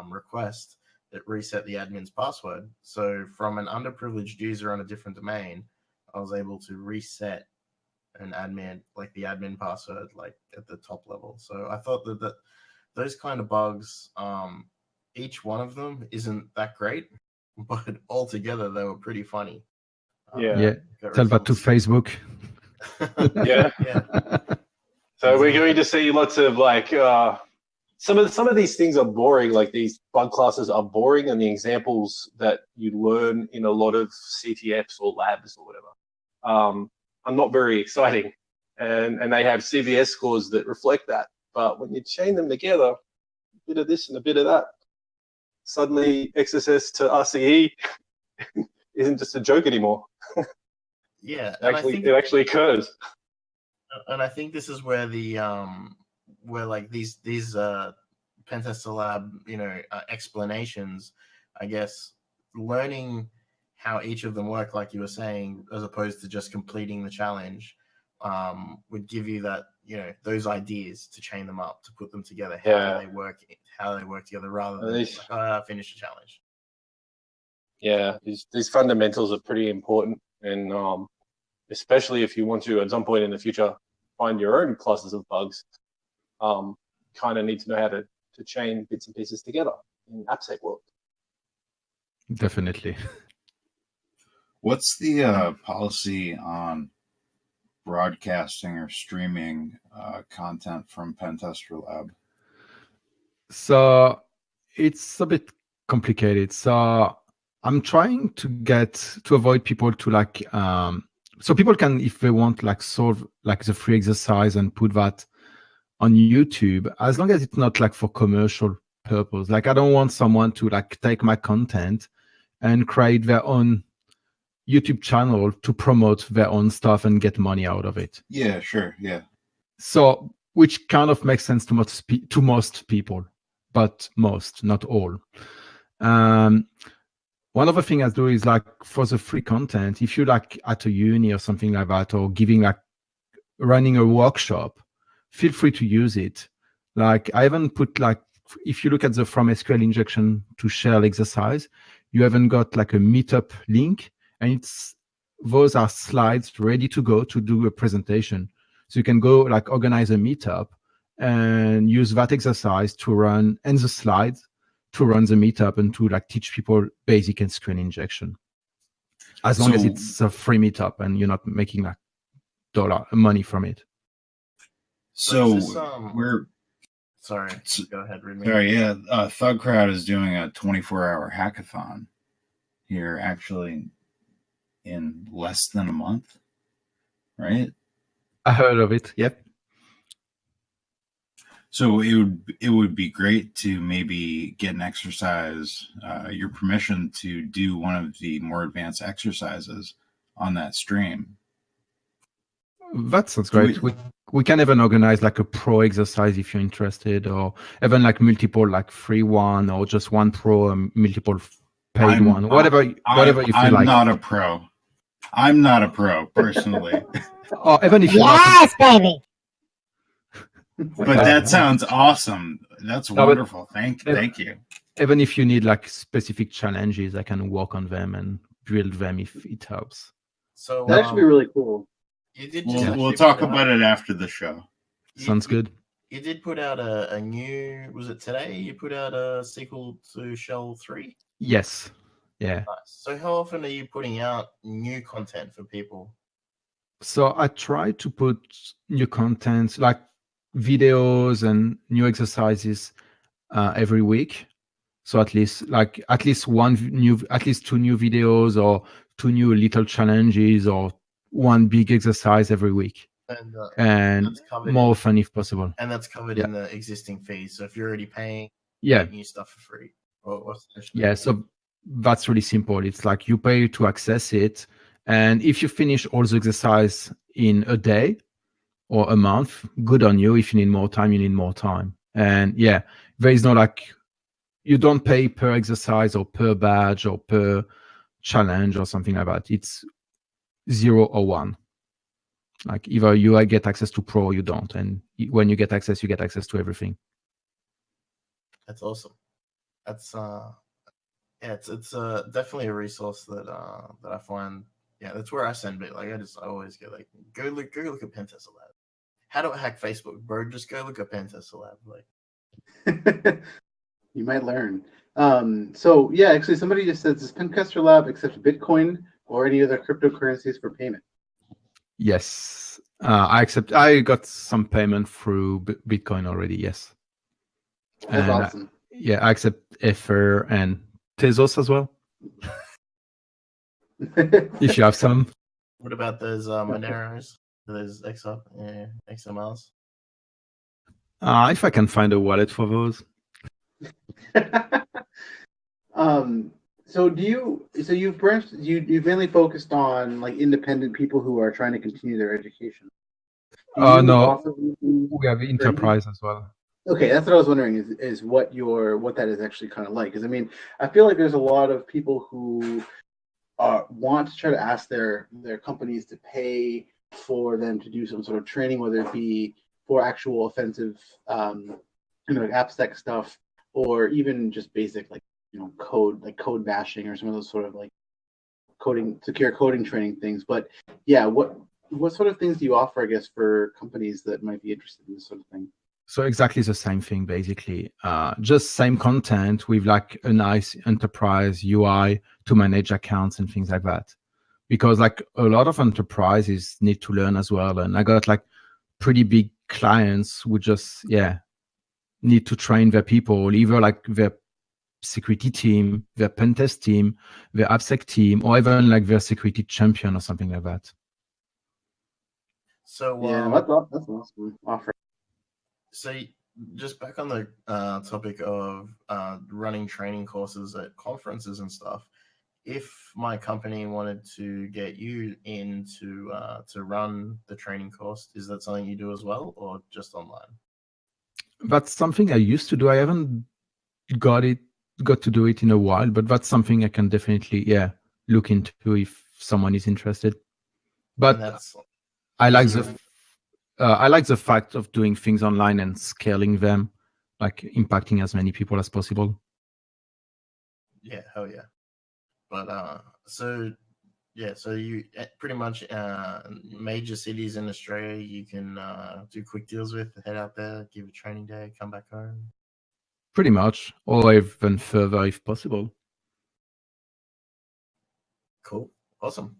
request that reset the admin's password. So from an underprivileged user on a different domain, I was able to reset an admin, like the admin password, like at the top level. So I thought that those kind of bugs, each one of them isn't that great, but altogether they were pretty funny. Tell that to Facebook. Yeah. So we're going to see lots of like some of these things are boring. Like these bug classes are boring, and the examples that you learn in a lot of CTFs or labs or whatever are not very exciting, and they have CVS scores that reflect that. But when you chain them together, a bit of this and a bit of that, suddenly XSS to RCE isn't just a joke anymore. Yeah, it actually occurs. And I think this is where the where like these PentesterLab explanations, I guess, learning how each of them work, like you were saying, as opposed to just completing the challenge, would give you that those ideas to chain them up, to put them together, how they work together, rather than finish the challenge. Yeah, these fundamentals are pretty important, and especially if you want to at some point in the future find your own classes of bugs, kind of need to know how to chain bits and pieces together in AppSec world. Definitely. What's the policy on broadcasting or streaming content from PentesterLab? So it's a bit complicated. So I'm trying to avoid people to so people can, if they want, like solve like the free exercise and put that on YouTube, as long as it's not like for commercial purpose. Like I don't want someone to like take my content and create their own YouTube channel to promote their own stuff and get money out of it. Yeah, sure. Yeah. So, which kind of makes sense to most people, but most, not all. One other thing I do is like for the free content, if you like at a uni or something like that, or running a workshop, feel free to use it. Like I haven't put like, if you look at the from SQL injection to shell exercise, you haven't got like a meetup link, and those are slides ready to go to do a presentation. So you can go like organize a meetup and use that exercise to run, and the slides to run the meetup and to like teach people basic SQL injection. As long as it's a free meetup and you're not making like money from it. So we're sorry. Go ahead, Remy. Sorry, yeah. ThugCrowd is doing a 24-hour hackathon here, actually, in less than a month, right? I heard of it. Yep. So it would be great to maybe get an exercise, your permission to do one of the more advanced exercises on that stream. That sounds great. We can even organize like a pro exercise if you're interested, or even like multiple like free one, or just one pro and multiple paid one. Whatever you feel like. I'm not a pro. I'm not a pro personally. Or even if yes, baby. But that sounds awesome. That's wonderful. Thank you. Even if you need like specific challenges, I can work on them and build them if it helps. So that should be really cool. We'll talk about it after the show. Sounds good. You did put out a new, was it today? You put out a sequel to Shell 3? Yes. Yeah. Nice. So how often are you putting out new content for people? So I try to put new content like videos and new exercises every week. So at least two new videos, or two new little challenges, or one big exercise every week, and more often if possible. And that's covered in the existing fees. So if you're already paying, new stuff for free. So that's really simple. It's like you pay to access it, and if you finish all the exercise in a day or a month, good on you. If you need more time, you need more time. And there is no like, you don't pay per exercise or per badge or per challenge or something like that. It's 0 or 1. Like either you get access to pro or you don't. And when you get access to everything. That's awesome. That's it's definitely a resource that I find. Yeah, that's where I send it. Like I always get like, go look at PentesterLab. How do I hack Facebook, bro? Just go look at PentesterLab. Like you might learn. So actually somebody just says, does PentesterLab accept Bitcoin or any other cryptocurrencies for payment? Yes. I got some payment through Bitcoin already, yes. That's awesome. I accept Ether and Tezos as well. If you have some. What about those Moneros? Those XMLs? If I can find a wallet for those. So you've branched, you've mainly focused on like independent people who are trying to continue their education. No, we have enterprise as well. Okay, that's what I was wondering is what that is actually kind of like. Because I mean, I feel like there's a lot of people who want to try to ask their companies to pay for them to do some sort of training, whether it be for actual offensive, like AppSec stuff, or even just basic code bashing, or some of those sort of like secure coding training things. But what sort of things do you offer, I guess, for companies that might be interested in this sort of thing? So exactly the same thing, basically. Just same content with like a nice enterprise UI to manage accounts and things like that. Because like a lot of enterprises need to learn as well. And I got like pretty big clients who just, need to train their people, either like their security team, their pen test team, their AppSec team, or even like their security champion or something like that. So that's awesome offer. So just back on the topic of running training courses at conferences and stuff, if my company wanted to get you in to run the training course, is that something you do as well, or just online? That's something I used to do. I haven't got to do it in a while, but that's something I can definitely look into if someone is interested. But I like the fact of doing things online and scaling them, like impacting as many people as possible. Yeah, hell yeah. But so you pretty much major cities in Australia you can do quick deals with, head out there, give a training day, come back home. Pretty much, or even further if possible. Cool, awesome.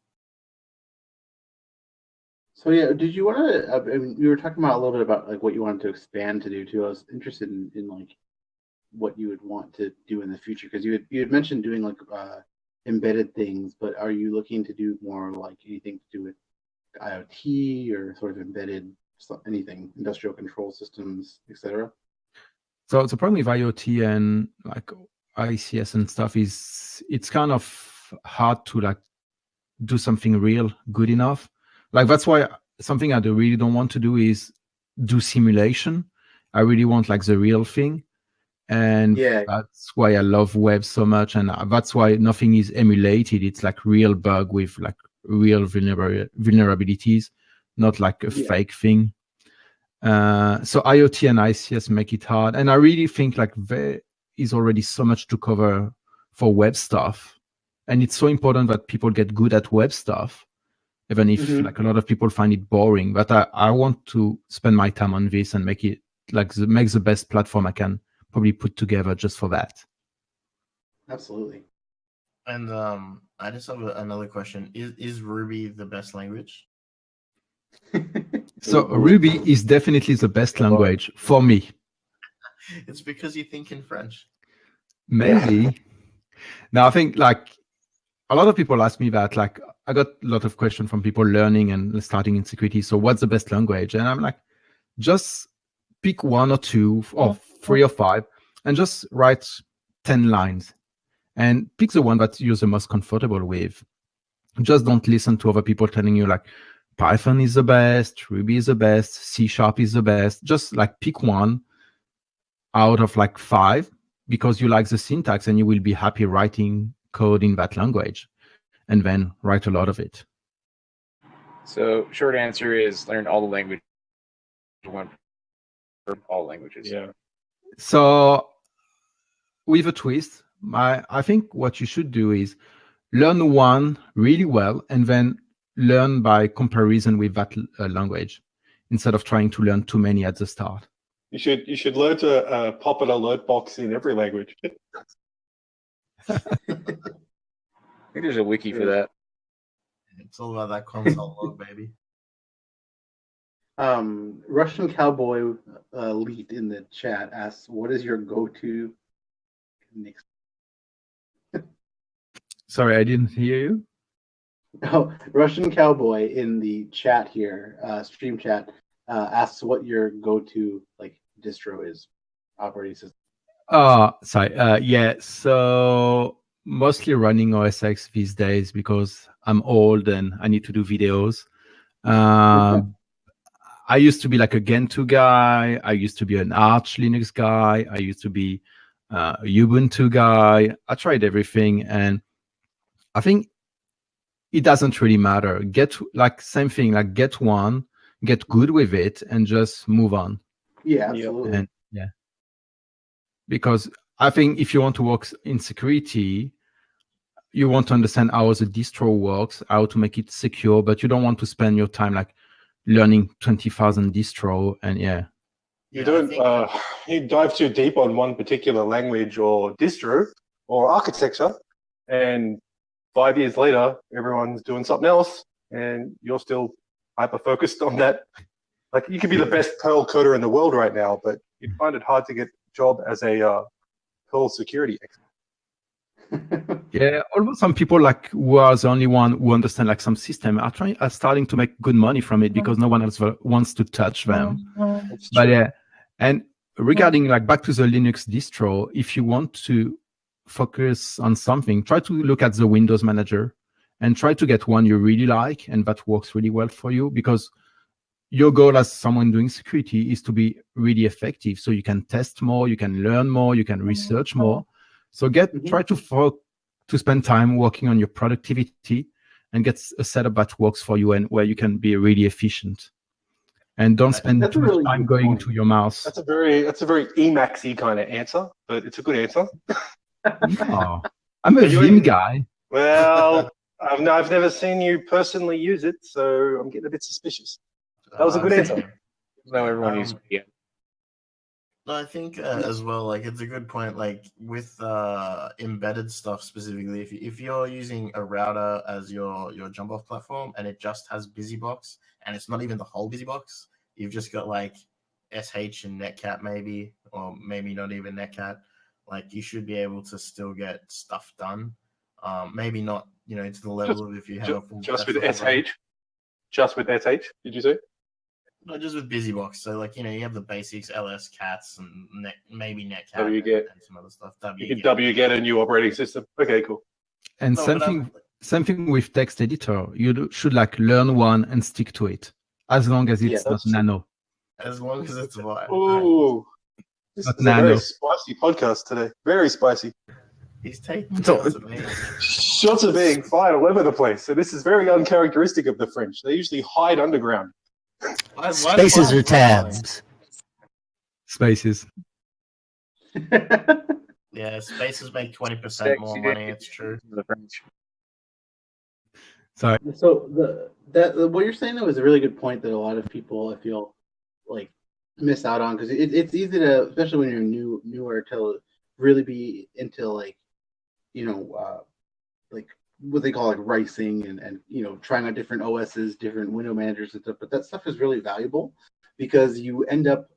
So yeah, did you want to? I mean, we were talking about a little bit about like what you wanted to expand to do too. I was interested in like what you would want to do in the future, because you had mentioned doing like embedded things, but are you looking to do more like anything to do with IoT or sort of embedded anything, industrial control systems, etc.? So the problem with IoT and like ICS and stuff is it's kind of hard to like do something real good enough. Like that's why something I really don't want to do is do simulation. I really want like the real thing. And that's why I love web so much. And that's why nothing is emulated. It's like real bug with like real vulnerabilities, not like a fake thing. So IoT and ICS make it hard. And I really think like there is already so much to cover for web stuff. And it's so important that people get good at web stuff, even if like a lot of people find it boring. But I want to spend my time on this and make it like make the best platform I can probably put together just for that. Absolutely. And I just have another question. Is Ruby the best language? So Ruby is definitely the best language for me. It's because you think in French. Maybe. Now I think like a lot of people ask me that. Like I got a lot of questions from people learning and starting in security. So what's the best language? And I'm like, just pick one or two or 3 or 5 and just write 10 lines and pick the one that you're the most comfortable with. Just don't listen to other people telling you like Python is the best, Ruby is the best, C# is the best. Just like pick one out of like 5 because you like the syntax and you will be happy writing code in that language, and then write a lot of it. So short answer is learn all the language. All languages. Yeah. So with a twist, I think what you should do is learn one really well and then learn by comparison with that language instead of trying to learn too many at the start. You should learn to pop an alert box in every language. I think there's a wiki for that. It's all about that console log, baby. Russian Cowboy Elite in the chat asks, what is your go-to next? Sorry, I didn't hear you. Oh, Russian Cowboy in the chat here, stream chat, asks what your go-to like distro is, operating system. Yeah, so mostly running OS X these days because I'm old and I need to do videos. I used to be like a Gentoo guy. I used to be an Arch Linux guy. I used to be a Ubuntu guy. I tried everything, and I think it doesn't really matter. Get like same thing, like get one, get good with it, and just move on. Yeah, absolutely. And yeah, because I think if you want to work in security, you want to understand how the distro works, how to make it secure, but you don't want to spend your time like learning 20,000 distro. And you don't you dive too deep on one particular language or distro or architecture, and 5 years later everyone's doing something else and you're still hyper focused on that. Like you could be the best Perl coder in the world right now, but you'd find it hard to get a job as a Perl security expert. Yeah, although some people like who are the only one who understand like some system are starting to make good money from it because no one else wants to touch them. But yeah, And regarding like back to the Linux distro, if you want to focus on something, try to look at the Windows Manager and try to get one you really like and that works really well for you, because your goal as someone doing security is to be really effective. So you can test more, you can learn more, you can research more. So try to spend time working on your productivity and get a setup that works for you and where you can be really efficient. And don't spend too much time going to your mouse. That's a very Emacsy kind of answer, but it's a good answer. No, I'm a Vim guy. Well, I've never seen you personally use it, so I'm getting a bit suspicious. That was a good answer. No, everyone uses VM. No, I think as well, like it's a good point. Like with embedded stuff specifically, if you're using a router as your jump off platform and it just has BusyBox and it's not even the whole BusyBox, you've just got like SH and Netcat maybe, or maybe not even Netcat. Like you should be able to still get stuff done. Maybe not, to the level of if you have a full just with SH. Just with SH, did you say? No, just with BusyBox. So, like, you have the basics, ls, cats, and maybe Netcat wget and some other stuff. You can wget a new operating system. Okay, cool. And same thing with text editor. You should like learn one and stick to it, as long as it's not nano. As long as it's wide. Ooh, this is a very spicy podcast today. Very spicy. He's taking shots at me. Shots are being fired all over the place. So this is very uncharacteristic of the French. They usually hide underground. Spaces or tabs? Spaces. Yeah, spaces make 20% more money. It's true. The French. Sorry. So what you're saying though is a really good point that a lot of people I feel like miss out on, because it's easy to, especially when you're newer, to really be into like like what they call like ricing and trying out different OSs, different window managers and stuff. But that stuff is really valuable because you end up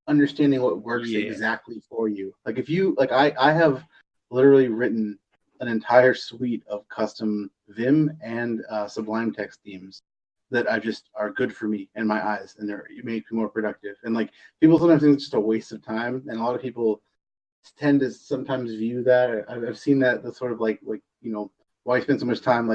understanding what works exactly for you. Like if you I have literally written an entire suite of custom Vim and Sublime text themes that I just are good for me in my eyes, and you make me more productive. And like people sometimes think it's just a waste of time, and a lot of people tend to sometimes view that. I've seen that the sort of like why spend so much time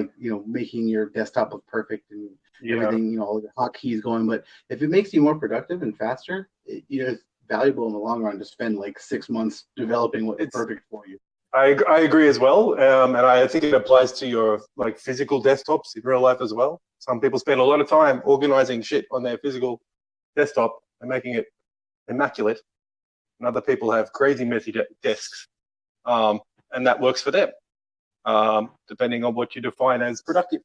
making your desktop look perfect and everything, all the hotkeys going. But if it makes you more productive and faster, it's valuable in the long run to spend like 6 months developing what's perfect for you. I agree as well, and I think it applies to your like physical desktops in real life as well. Some people spend a lot of time organizing shit on their physical desktop and making it immaculate, and other people have crazy messy desks, and that works for them, depending on what you define as productive.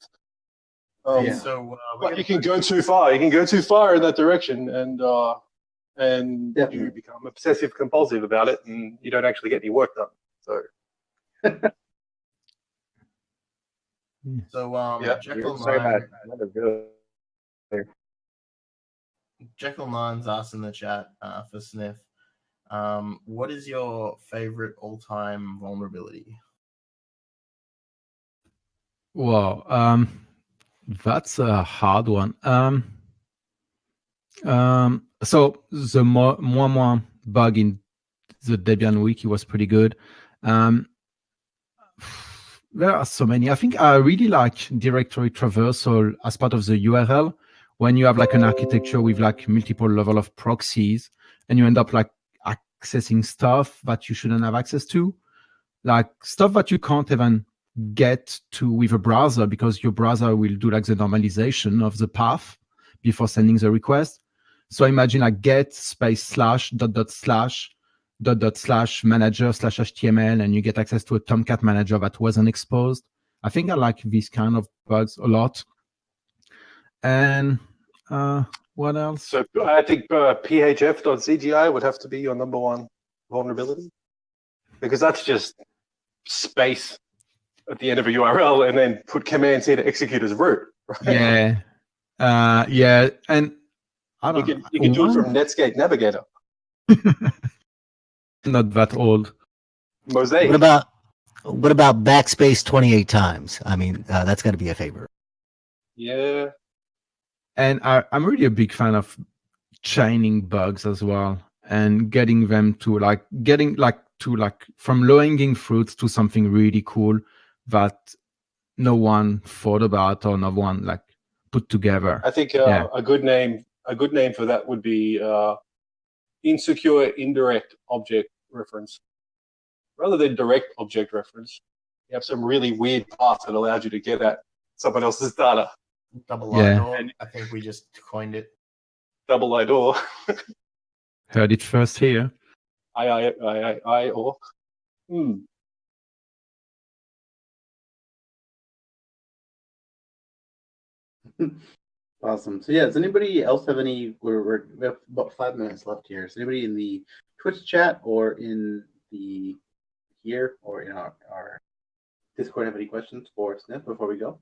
So but you can go too far. You can go too far in that direction, and you become obsessive compulsive about it, and you don't actually get any work done. So. Jekyll9's asked in the chat for Snyff, what is your favorite all-time vulnerability? Wow, that's a hard one. So the moi bug in the Debian wiki was pretty good. There are so many. I think I really like directory traversal as part of the URL. When you have like an architecture with like multiple level of proxies, and you end up like accessing stuff that you shouldn't have access to, like stuff that you can't even get to with a browser, because your browser will do like the normalization of the path before sending the request. So imagine like get space slash dot slash manager slash HTML, and you get access to a Tomcat manager that wasn't exposed. I think I like these kind of bugs a lot. And what else? So I think phf.cgi would have to be your number one vulnerability, because that's just space at the end of a URL and then put Command C to execute as root. Right? Yeah. And I don't you can do it from Netscape Navigator. Not that old. Mosaic. What about backspace 28 times? I mean, that's got to be a favorite. Yeah. And I'm really a big fan of chaining bugs as well. and getting them to from low-hanging fruits to something really cool that no one thought about or no one put together. I think a good name for that would be insecure indirect object reference. Rather than direct object reference, you have some really weird path that allows you to get at someone else's data. Double IDOR, I think we just coined it. Double IDOR. Heard it first here. I-or. Awesome. So yeah, does anybody else have any? We have about 5 minutes left here. Is anybody in the Twitch chat or in the here or in our Discord have any questions for Snyff before we go?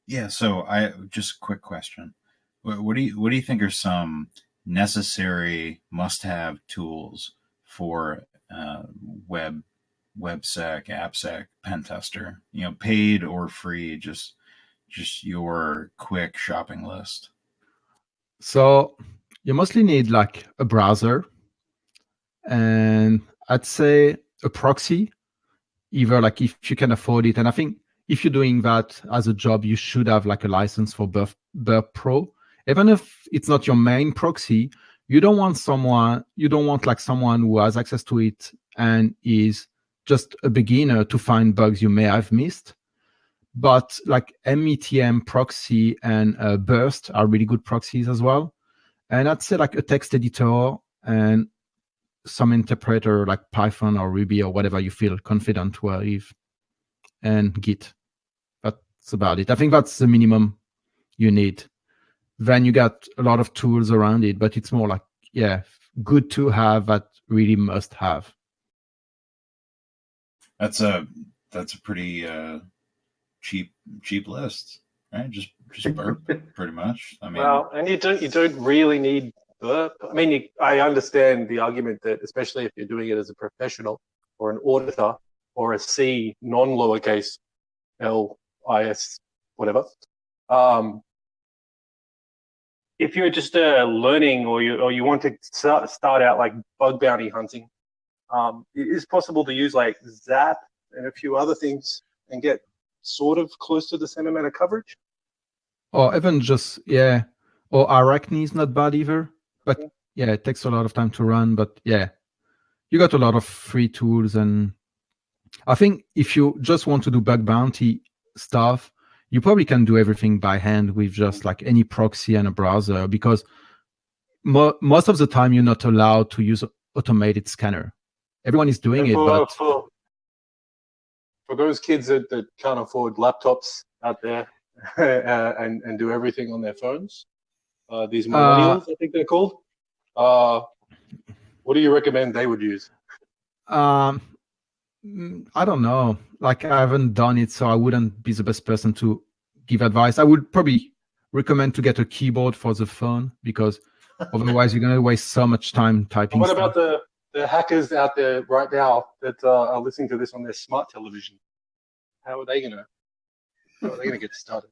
Yeah. So just a quick question. What do you think are some necessary must-have tools for websec, appsec, pen tester? Paid or free? Just your quick shopping list. So you mostly need a browser, and I'd say a proxy, either if you can afford it. And I think if you're doing that as a job, you should have a license for Burp Pro. Even if it's not your main proxy, you don't want someone who has access to it and is just a beginner to find bugs you may have missed. But METM proxy and Burst are really good proxies as well. And I'd say a text editor and some interpreter like Python or Ruby or whatever you feel confident with, and Git. That's about it. I think that's the minimum you need. Then you got a lot of tools around it, but it's more good to have, that really must have. That's a pretty cheap list, right? Just Burp, pretty much. I mean, well, and you don't really need Burp. I mean, I understand the argument that, especially if you're doing it as a professional or an auditor or a C non-lowercase LIS whatever. If you're just learning or you want to start out bug bounty hunting, it is possible to use Zap and a few other things and get sort of close to the same amount of coverage. Or even just, or Arachne is not bad either. But it takes a lot of time to run. But you got a lot of free tools. And I think if you just want to do bug bounty stuff, you probably can do everything by hand with just any proxy and a browser, because most of the time you're not allowed to use automated scanner. Everyone is doing it, but for those kids that can't afford laptops out there and do everything on their phones, these millennials, I think they're called. What do you recommend they would use? I don't know. I haven't done it, so I wouldn't be the best person to give advice. I would probably recommend to get a keyboard for the phone, because otherwise you're going to waste so much time typing. What about the hackers out there right now that are listening to this on their smart television? How are they going to get started?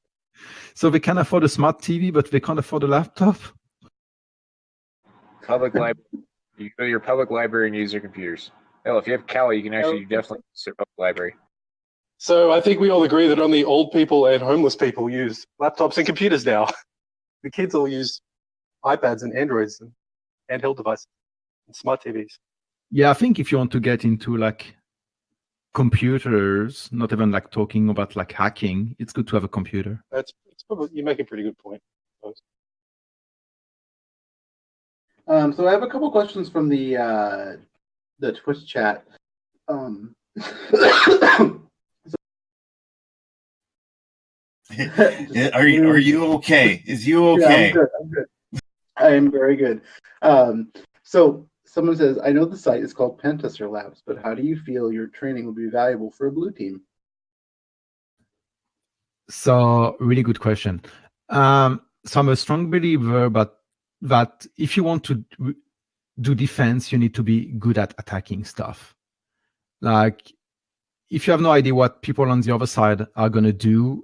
So they can afford a smart TV, but they can't afford a laptop? Public library. You go to your public library and use your computers. Hell, if you have Kali, you can actually definitely use your public library. So I think we all agree that only old people and homeless people use laptops and computers now. The kids all use iPads and Androids and handheld devices and smart TVs. Yeah, I think if you want to get into computers, not even talking about hacking, it's good to have a computer. It's probably, you make a pretty good point. So I have a couple questions from the Twitch chat. Are you okay? Is you okay? Yeah, I'm good. I am very good. So someone says, I know the site is called PentesterLabs, but how do you feel your training will be valuable for a blue team? So really good question. So I'm a strong believer, that if you want to do defense, you need to be good at attacking stuff. If you have no idea what people on the other side are going to do,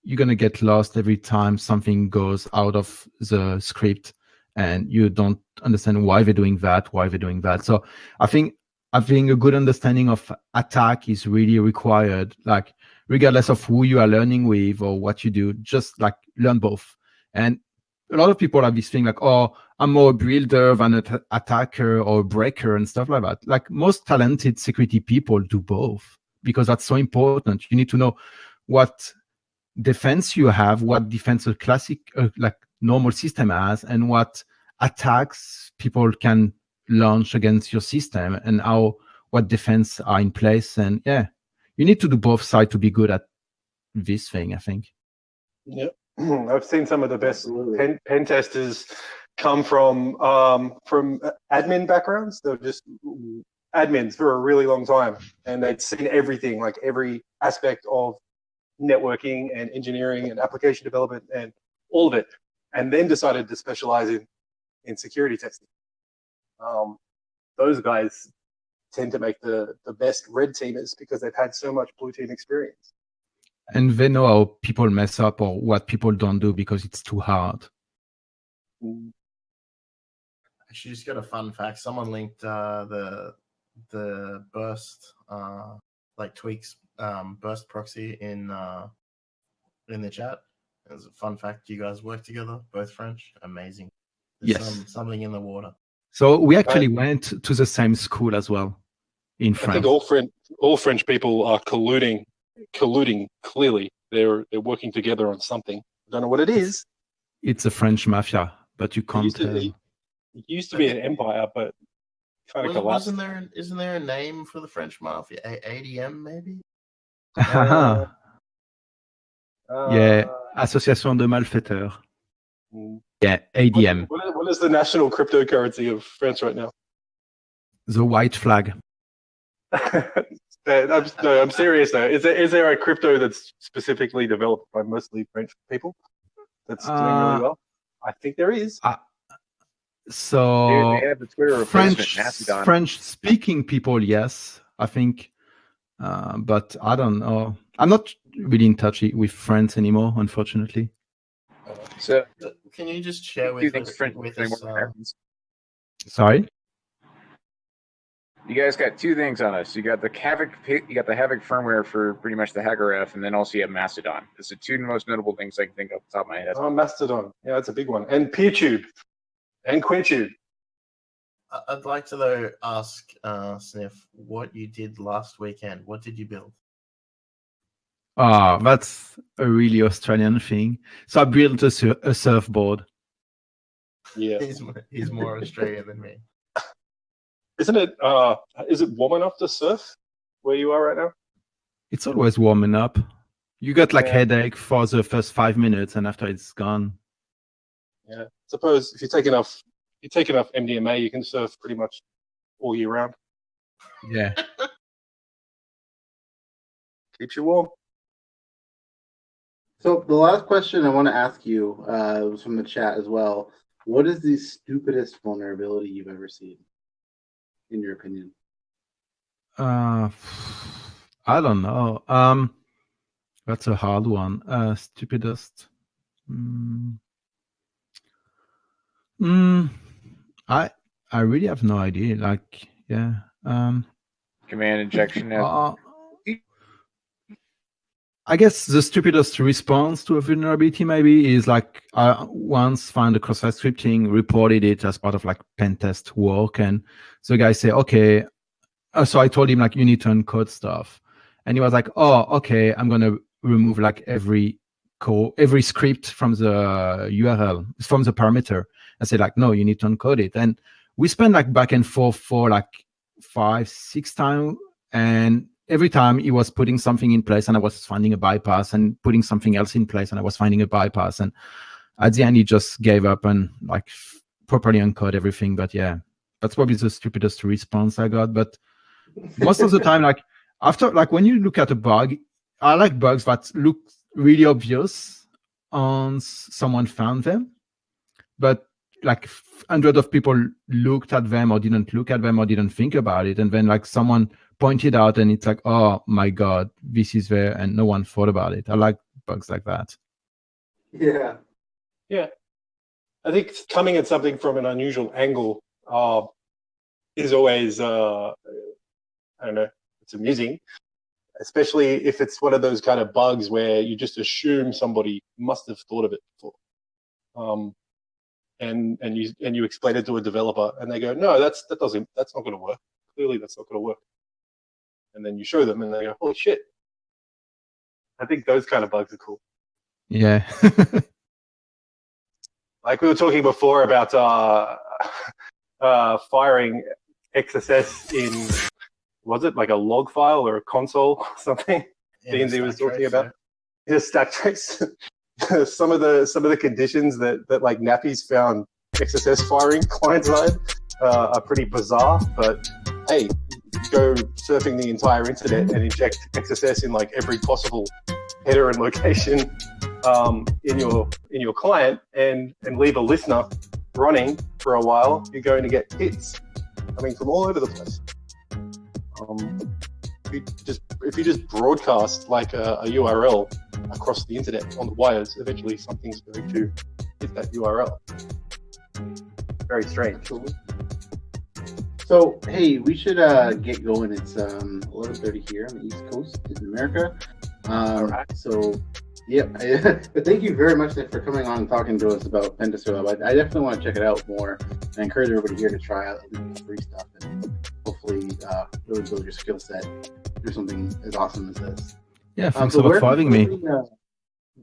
you're going to get lost every time something goes out of the script and you don't understand why they're doing that. So I think having a good understanding of attack is really required, like regardless of who you are learning with or what you do, just like learn both. And a lot of people have this thing like, oh, I'm more a builder than an attacker or a breaker and stuff like that. Like most talented security people do both because that's so important. You need to know what defense you have, what defense a classic, like normal system has, and what attacks people can launch against your system, and what defense are in place. And yeah, you need to do both sides to be good at this thing, I think. Yeah, I've seen some of the best pen testers come from admin backgrounds. They're just admins for a really long time, and they'd seen everything, like every aspect of networking and engineering and application development and all of it, and then decided to specialize in security testing. Those guys tend to make the best red teamers because they've had so much blue team experience. And they know how people mess up or what people don't do because it's too hard. Actually, just got a fun fact. Someone linked the burst like tweaks burst proxy in the chat. As a fun fact, you guys work together, both French. Amazing. There's something in the water. So we actually went to the same school as well in France. I think all French people are colluding clearly. They're working together on something. I don't know what it is. It's a French mafia, but you can't tell. It used to be an empire, but kind of collapsed. Isn't there a name for the French mafia? ADM maybe? Yeah, Association de Malfaiteurs. Yeah, ADM. What is the national cryptocurrency of France right now? The white flag. I'm serious though. Is there a crypto that's specifically developed by mostly French people that's doing really well? I think there is. So they have the Twitter replacement, French-speaking people, yes, I think, but I don't know. I'm not really in touch with France anymore, unfortunately. So, can you just share with us? Sorry. You guys got two things on us. You got the Havoc firmware for pretty much the HackerF, and then also you have Mastodon. It's the two most notable things I can think of off the top of my head. Oh, Mastodon. Yeah, that's a big one. And PeerTube. And QueerTube. I'd like to though ask Snyff what you did last weekend. What did you build? That's a really Australian thing. So I built a surfboard. Yeah, he's more Australian than me. Isn't it? Is it warm enough to surf where you are right now? It's always warming up. You got headache for the first 5 minutes, and after it's gone. Yeah. Suppose if you take enough MDMA, you can surf pretty much all year round. Yeah. Keeps you warm. So the last question I want to ask you was from the chat as well. What is the stupidest vulnerability you've ever seen, in your opinion? I don't know. That's a hard one. Stupidest. I really have no idea. Like, yeah. Command injection. I guess the stupidest response to a vulnerability maybe is like I once found a cross-site scripting, reported it as part of like pen test work, and the guy said, okay. So I told him like you need to encode stuff, and he was like, oh, okay, I'm gonna remove like every script from the URL, from the parameter. I said like, no, you need to encode it, and we spent like back and forth for like 5-6 times, and every time he was putting something in place and I was finding a bypass, and putting something else in place and I was finding a bypass. And at the end, he just gave up and like properly encode everything. But yeah, that's probably the stupidest response I got. But most of the time, like after, like when you look at a bug, I like bugs that look really obvious on someone found them, but like hundreds of people looked at them or didn't look at them or didn't think about it. And then like someone pointed out and it's like, oh my God, this is there, and no one thought about it. I like bugs like that. Yeah. Yeah. I think coming at something from an unusual angle is always, I don't know, it's amusing, especially if it's one of those kind of bugs where you just assume somebody must have thought of it before. And you explain it to a developer and they go, no, that's not going to work. Clearly that's not going to work. And then you show them and they go, holy shit. I think those kind of bugs are cool. Yeah. Like we were talking before about firing XSS in, was it like a log file or a console or something? D&D was talking about. Yeah, stack trace. some of the conditions that like Nappy's found XSS firing client side are pretty bizarre. But hey, go surfing the entire internet and inject XSS in like every possible header and location in your client and leave a listener running for a while, you're going to get hits coming from all over the place. If you just broadcast like a URL across the internet on the wires, eventually something's going to hit that URL. Very strange. So hey, we should get going. It's 11:30 here on the East Coast in America. So yeah, but thank you very much for coming on and talking to us about PentesterLab. I definitely want to check it out more. I encourage everybody here to try out the free stuff and hopefully really build your skill set, do something as awesome as this. Yeah, thanks a lot for having me.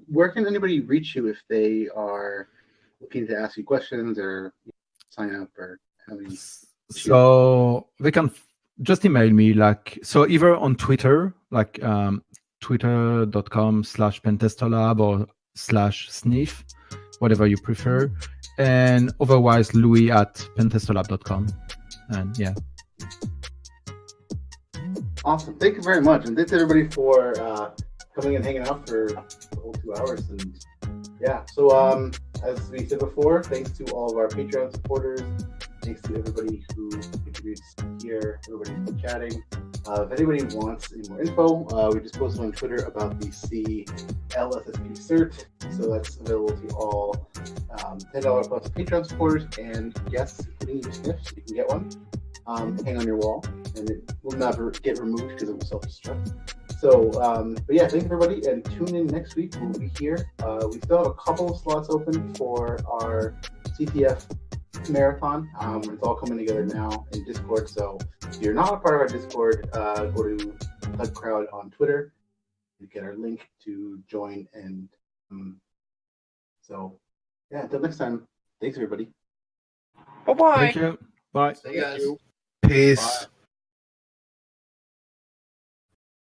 Where can anybody reach you if they are looking to ask you questions or sign up or having? So they can just email me, like, so either on Twitter, like twitter.com/PentesterLab or /Snyff, whatever you prefer. And otherwise, Louis@PentesterLab.com. And yeah. Awesome. Thank you very much. And thanks everybody for coming and hanging out for the whole 2 hours. And yeah, so as we said before, thanks to all of our Patreon supporters. Thanks to everybody who contributes here, everybody who's chatting. If anybody wants any more info, we just posted on Twitter about the CLSSP cert. So that's available to all $10 plus Patreon supporters and guests, including you, Snyff, so you can get one. Hang on your wall, and it will never get removed because it will self-destruct. So, but yeah, thank you everybody, and tune in next week. We'll be here. We still have a couple of slots open for our CTF marathon. It's all coming together now in Discord. So if you're not a part of our Discord, go to ThugCrowd on Twitter. You get our link to join. And so yeah, until next time, thanks everybody. Bye-bye. Thank you. Bye. See you guys. Peace. Bye.